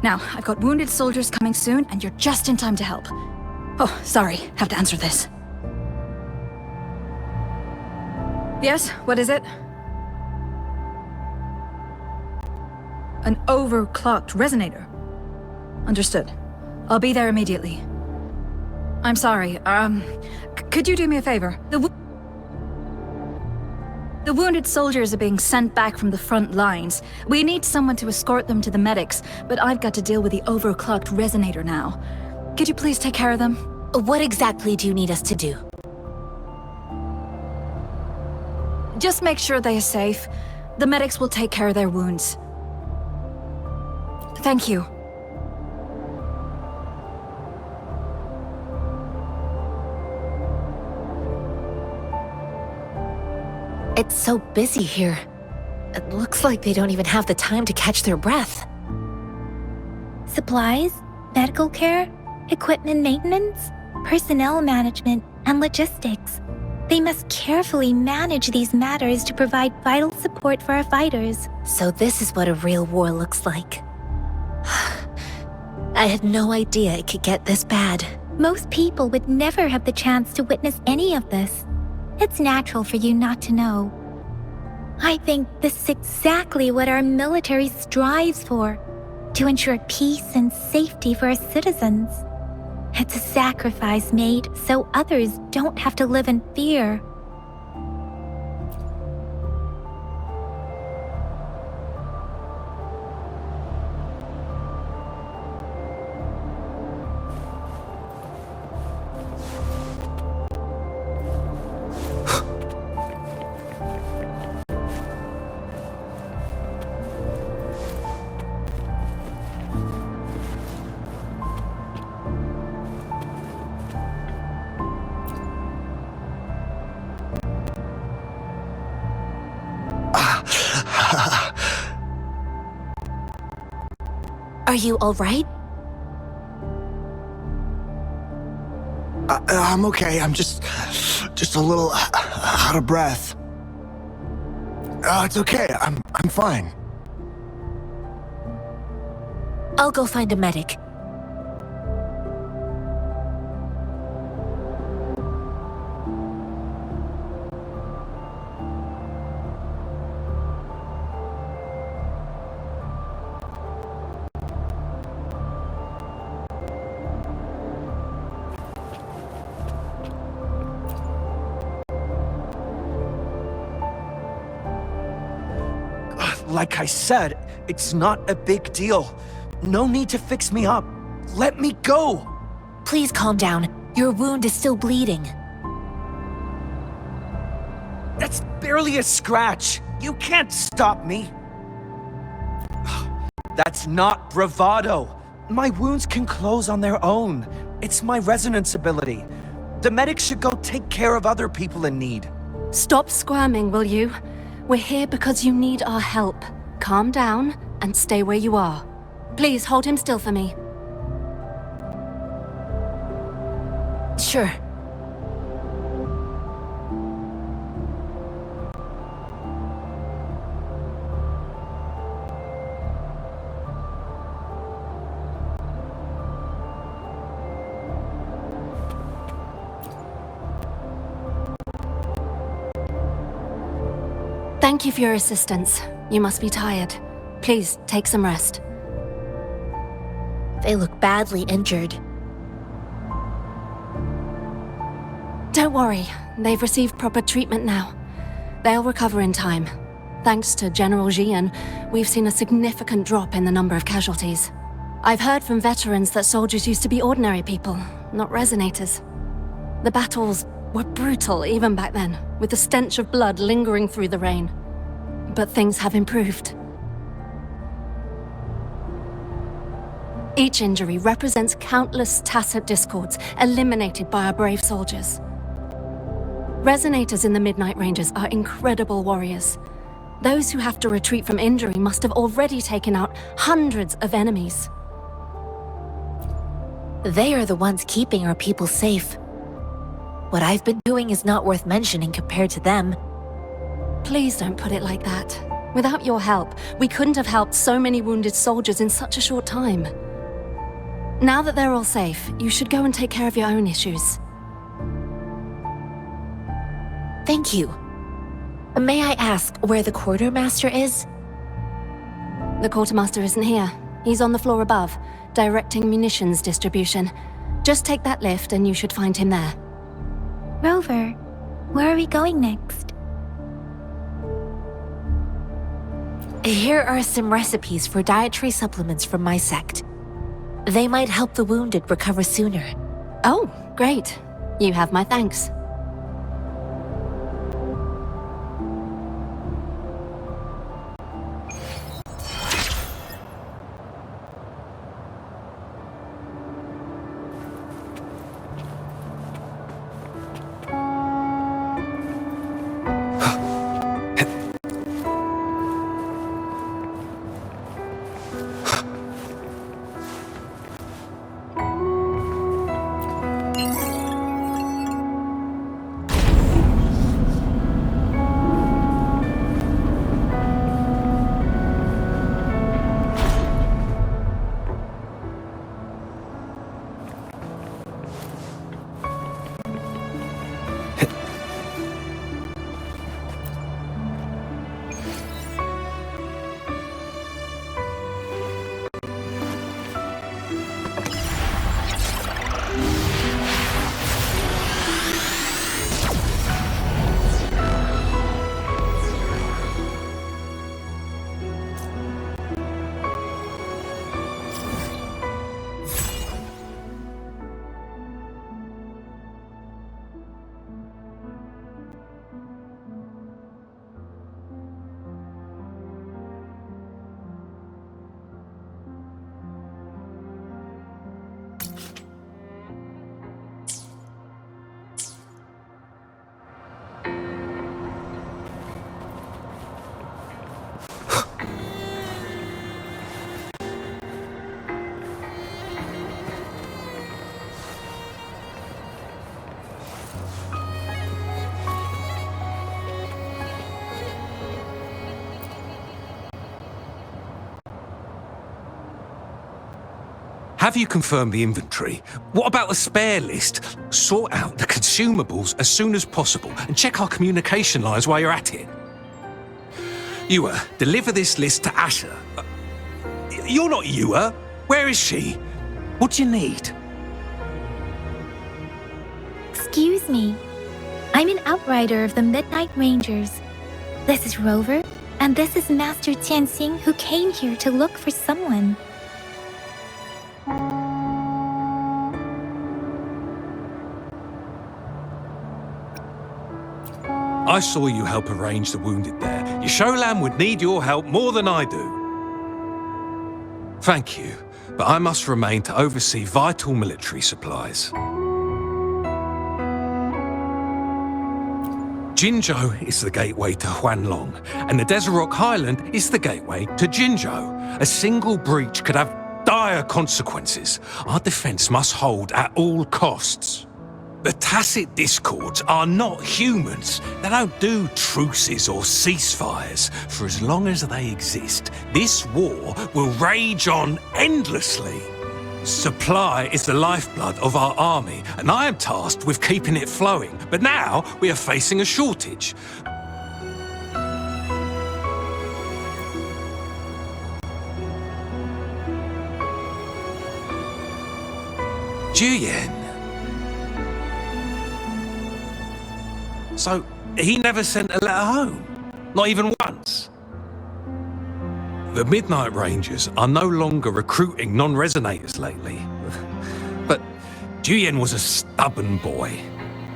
Now, I've got wounded soldiers coming soon, and you're just in time to help. Oh, sorry, have to answer this. Yes, what is it? An overclocked resonator. Understood. I'll be there immediately. I'm sorry, could you do me a favor? The wounded soldiers are being sent back from the front lines. We need someone to escort them to the medics, but I've got to deal with the overclocked resonator now. Could you please take care of them? What exactly do you need us to do? Just make sure they are safe. The medics will take care of their wounds. Thank you. It's so busy here. It looks like they don't even have the time to catch their breath. Supplies, medical care, equipment maintenance, personnel management, and logistics. They must carefully manage these matters to provide vital support for our fighters. So this is what a real war looks like. I had no idea it could get this bad. Most people would never have the chance to witness any of this. It's natural for you not to know. I think this is exactly what our military strives for, to ensure peace and safety for our citizens. It's a sacrifice made so others don't have to live in fear. Are you all right? I'm okay. I'm just a little out of breath. It's okay. I'm fine. I'll go find a medic. Like I said, it's not a big deal. No need to fix me up. Let me go! Please calm down. Your wound is still bleeding. That's barely a scratch. You can't stop me. That's not bravado. My wounds can close on their own. It's my resonance ability. The medics should go take care of other people in need. Stop squirming, will you? We're here because you need our help. Calm down and stay where you are. Please hold him still for me. Sure. Thank you for your assistance. You must be tired. Please, take some rest. They look badly injured. Don't worry, they've received proper treatment now. They'll recover in time. Thanks to General Jian, we've seen a significant drop in the number of casualties. I've heard from veterans that soldiers used to be ordinary people, not resonators. The battles were brutal even back then, with the stench of blood lingering through the rain. But things have improved. Each injury represents countless tacit discords eliminated by our brave soldiers. Resonators in the Midnight Rangers are incredible warriors. Those who have to retreat from injury must have already taken out hundreds of enemies. They are the ones keeping our people safe. What I've been doing is not worth mentioning compared to them. Please don't put it like that. Without your help, we couldn't have helped so many wounded soldiers in such a short time. Now that they're all safe, you should go and take care of your own issues. Thank you. May I ask where the quartermaster is? The quartermaster isn't here. He's on the floor above, directing munitions distribution. Just take that lift and you should find him there. Rover, where are we going next? Here are some recipes for dietary supplements from my sect. They might help the wounded recover sooner. Oh, great. You have my thanks. Have you confirmed the inventory? What about a spare list? Sort out the consumables as soon as possible and check our communication lines while you're at it. Yua, deliver this list to Asher. You're not Yua. Where is she? What do you need? Excuse me. I'm an outrider of the Midnight Rangers. This is Rover. And this is Master Tianxing who came here to look for someone. I saw you help arrange the wounded there. Yasholan would need your help more than I do. Thank you, but I must remain to oversee vital military supplies. Jinzhou is the gateway to Hualong, and the Desert Rock Highland is the gateway to Jinzhou. A single breach could have dire consequences. Our defense must hold at all costs. The Tacit Discords are not humans. They don't do truces or ceasefires. For as long as they exist, this war will rage on endlessly. Supply is the lifeblood of our army, and I am tasked with keeping it flowing. But now we are facing a shortage. Juyen. So, he never sent a letter home? Not even once? The Midnight Rangers are no longer recruiting non-resonators lately. But Juyen was a stubborn boy.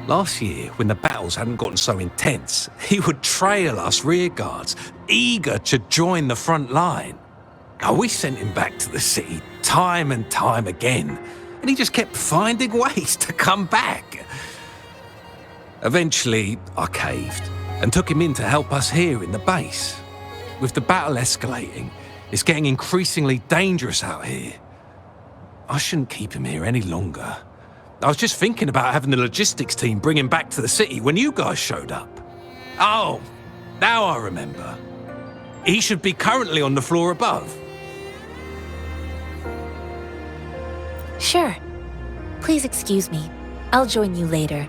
Last year, when the battles hadn't gotten so intense, he would trail us rearguards, eager to join the front line. Now, we sent him back to the city time and time again, and he just kept finding ways to come back. Eventually, I caved and took him in to help us here in the base. With the battle escalating, it's getting increasingly dangerous out here. I shouldn't keep him here any longer. I was just thinking about having the logistics team bring him back to the city when you guys showed up. Oh, now I remember. He should be currently on the floor above. Sure. Please excuse me. I'll join you later.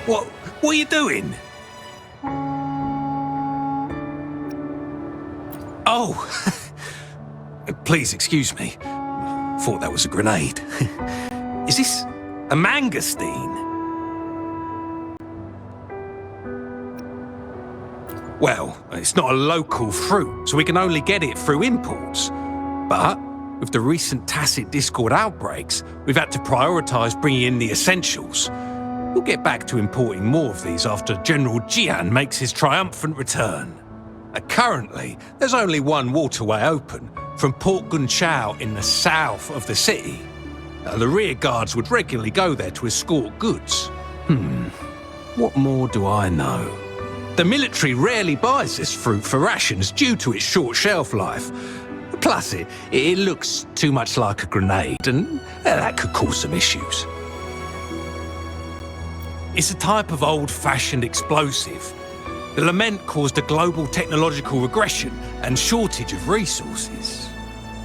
What are you doing? Oh, please excuse me. Thought that was a grenade. Is this a mangosteen? Well, it's not a local fruit, so we can only get it through imports. But with the recent Tacit Discord outbreaks, we've had to prioritise bringing in the essentials. We'll get back to importing more of these after General Jian makes his triumphant return. Currently, there's only one waterway open, from Port Gunchao in the south of the city. The rear guards would regularly go there to escort goods. What more do I know? The military rarely buys this fruit for rations due to its short shelf life. Plus, it looks too much like a grenade, and that could cause some issues. It's a type of old-fashioned explosive. The lament caused a global technological regression and shortage of resources.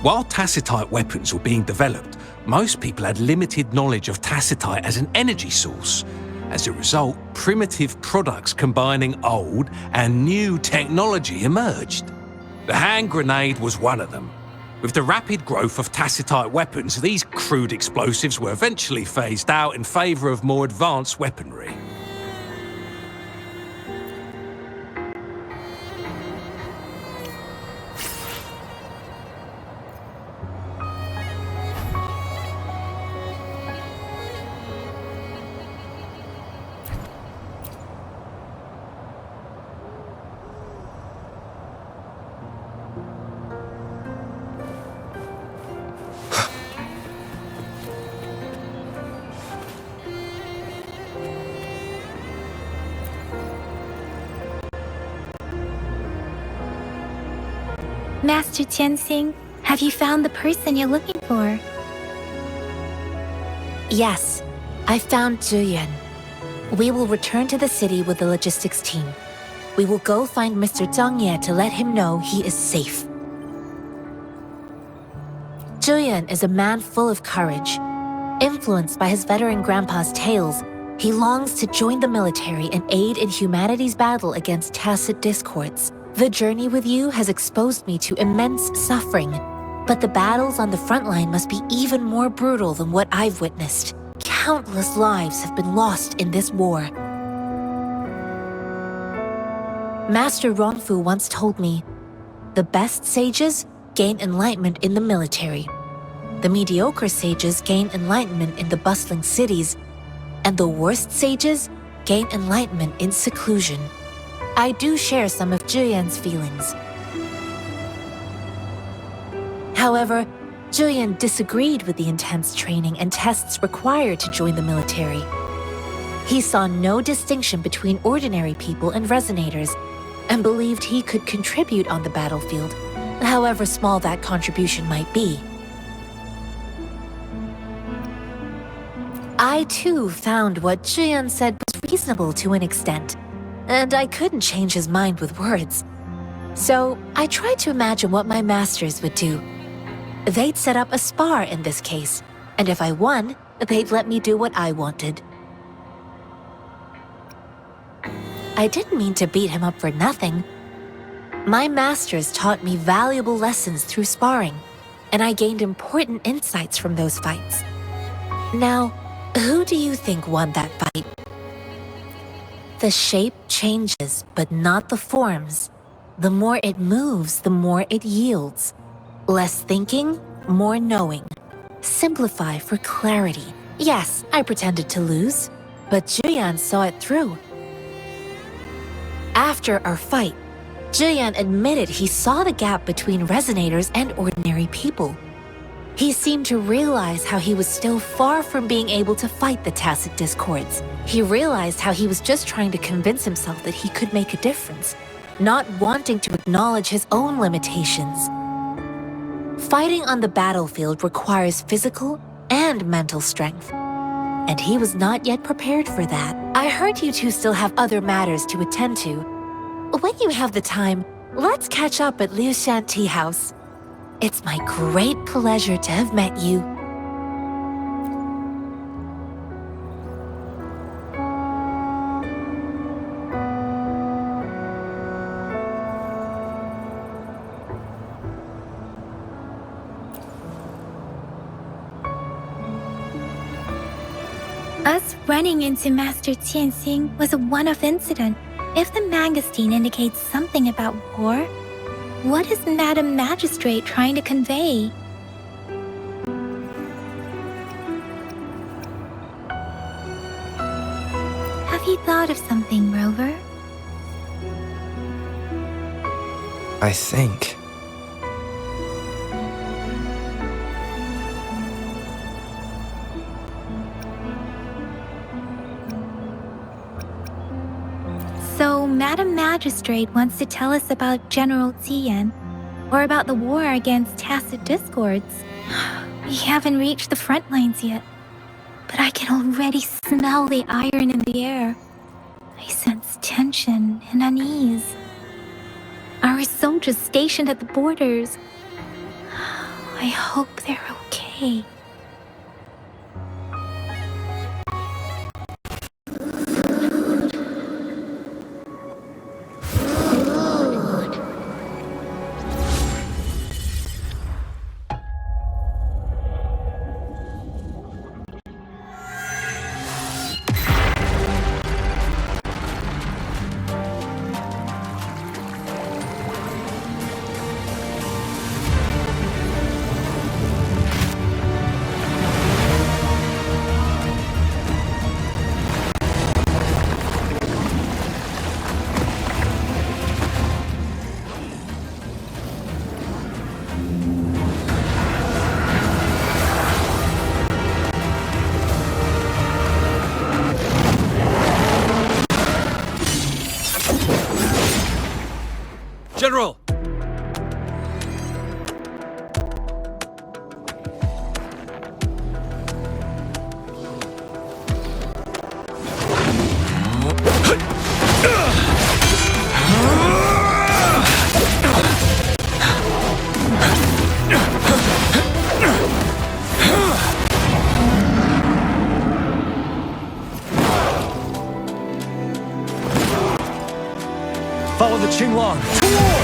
While tacitite weapons were being developed, most people had limited knowledge of tacitite as an energy source. As a result, primitive products combining old and new technology emerged. The hand grenade was one of them. With the rapid growth of tacitite weapons, these crude explosives were eventually phased out in favour of more advanced weaponry. Master Tianxing, have you found the person you're looking for? Yes, I found Juyen. We will return to the city with the logistics team. We will go find Mr. Zhang Ye to let him know he is safe. Juyen is a man full of courage. Influenced by his veteran grandpa's tales, he longs to join the military and aid in humanity's battle against tacit discords. The journey with you has exposed me to immense suffering. But the battles on the front line must be even more brutal than what I've witnessed. Countless lives have been lost in this war. Master Rongfu once told me, the best sages gain enlightenment in the military. The mediocre sages gain enlightenment in the bustling cities, and the worst sages gain enlightenment in seclusion. I do share some of Zhiyan's feelings. However, Zhiyan disagreed with the intense training and tests required to join the military. He saw no distinction between ordinary people and resonators, and believed he could contribute on the battlefield, however small that contribution might be. I too found what Zhiyan said was reasonable to an extent, and I couldn't change his mind with words. So I tried to imagine what my masters would do. They'd set up a spar in this case, and if I won, they'd let me do what I wanted. I didn't mean to beat him up for nothing. My masters taught me valuable lessons through sparring, and I gained important insights from those fights. Now, who do you think won that fight? The shape changes, but not the forms. The more it moves, the more it yields. Less thinking, more knowing. Simplify for clarity. Yes, I pretended to lose, but Zhiyan saw it through. After our fight, Zhiyan admitted he saw the gap between resonators and ordinary people. He seemed to realize how he was still far from being able to fight the tacit discords. He realized how he was just trying to convince himself that he could make a difference, not wanting to acknowledge his own limitations. Fighting on the battlefield requires physical and mental strength, and he was not yet prepared for that. I heard you two still have other matters to attend to. When you have the time, let's catch up at Liu Shan Tea House. It's my great pleasure to have met you. Us running into Master Tianxing was a one-off incident. If the magazine indicates something about war, what is Madam Magistrate trying to convey? Have you thought of something, Rover? I think. So, Madam Magistrate wants to tell us about General Tian, or about the war against tacit discords. We haven't reached the front lines yet, but I can already smell the iron in the air. I sense tension and unease. Our soldiers stationed at the borders. I hope they're okay. General! Follow the Qinglong. To war!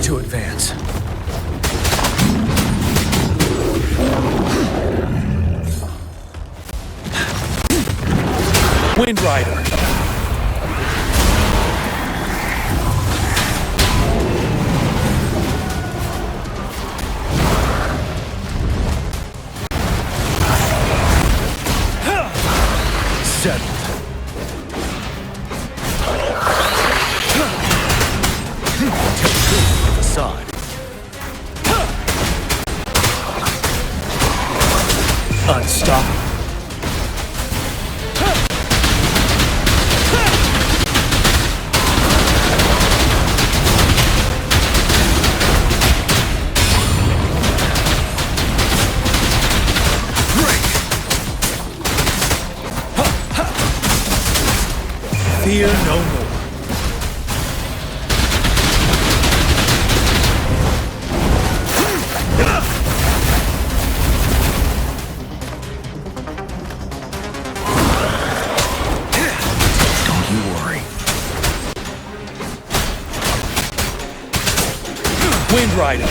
to advance. Wind Rider. Settled. Facade. Unstoppable. Fear no more. Don't you worry. Wind Rider.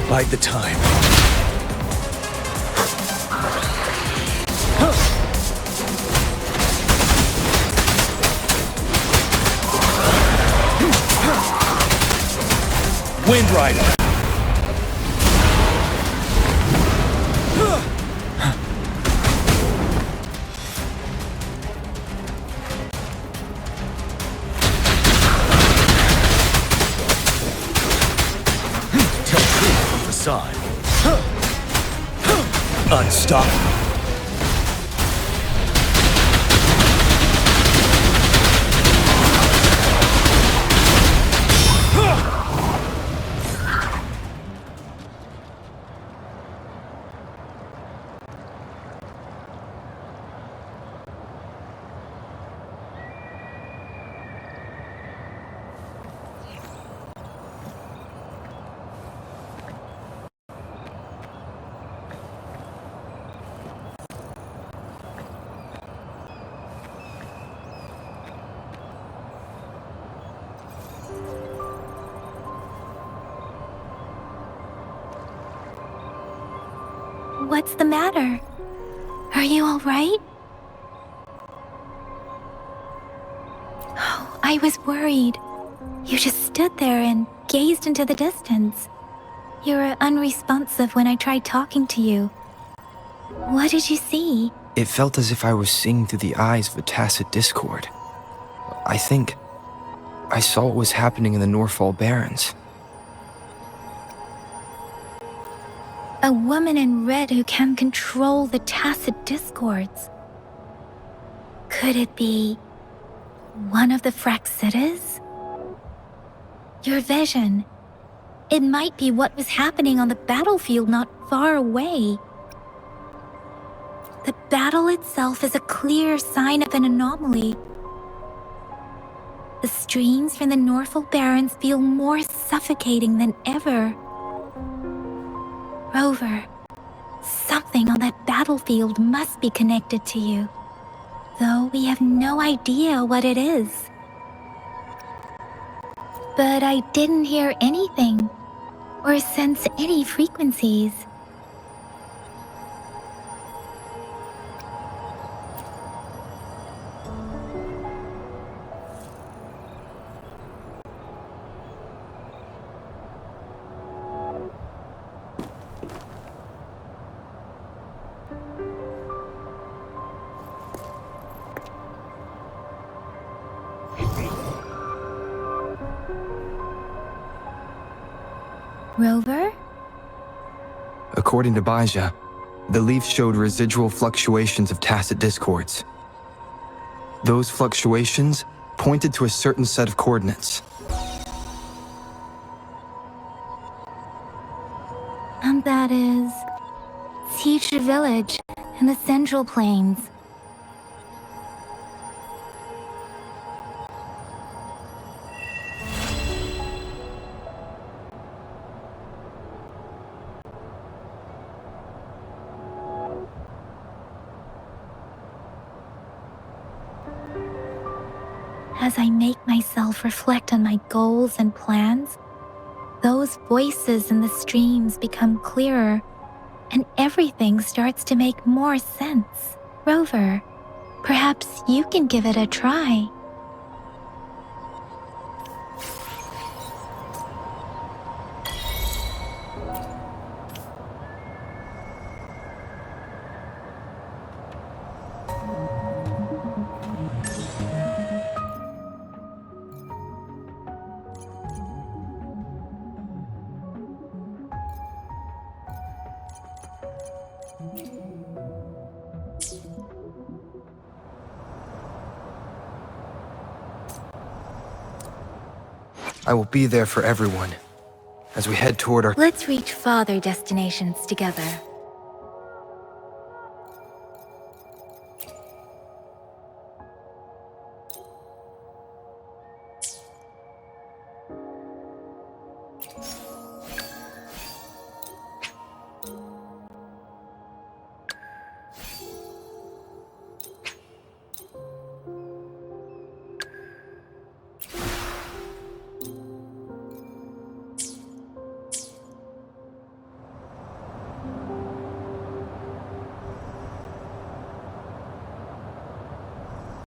Bide the time. Wind Rider. Facade. Unstoppable. What's the matter? Are you all right? Oh, I was worried. You just stood there and gazed into the distance. You were unresponsive when I tried talking to you. What did you see? It felt as if I was seeing through the eyes of a tacit discord. I think I saw what was happening in the Norfall Barrens. A woman in red who can control the tacit discords. Could it be one of the Fraxitas? Your vision. It might be what was happening on the battlefield not far away. The battle itself is a clear sign of an anomaly. The streams from the Norfall Barrens feel more suffocating than ever. Rover, something on that battlefield must be connected to you, though we have no idea what it is. But I didn't hear anything, or sense any frequencies. Rover? According to Baija, the leaf showed residual fluctuations of tacit discords. Those fluctuations pointed to a certain set of coordinates. And that is Siege Village in the Central Plains. as I make myself reflect on my goals and plans, those voices in the streams become clearer, and everything starts to make more sense. Rover, perhaps you can give it a try. I will be there for everyone as we head toward our... Let's reach farther destinations together.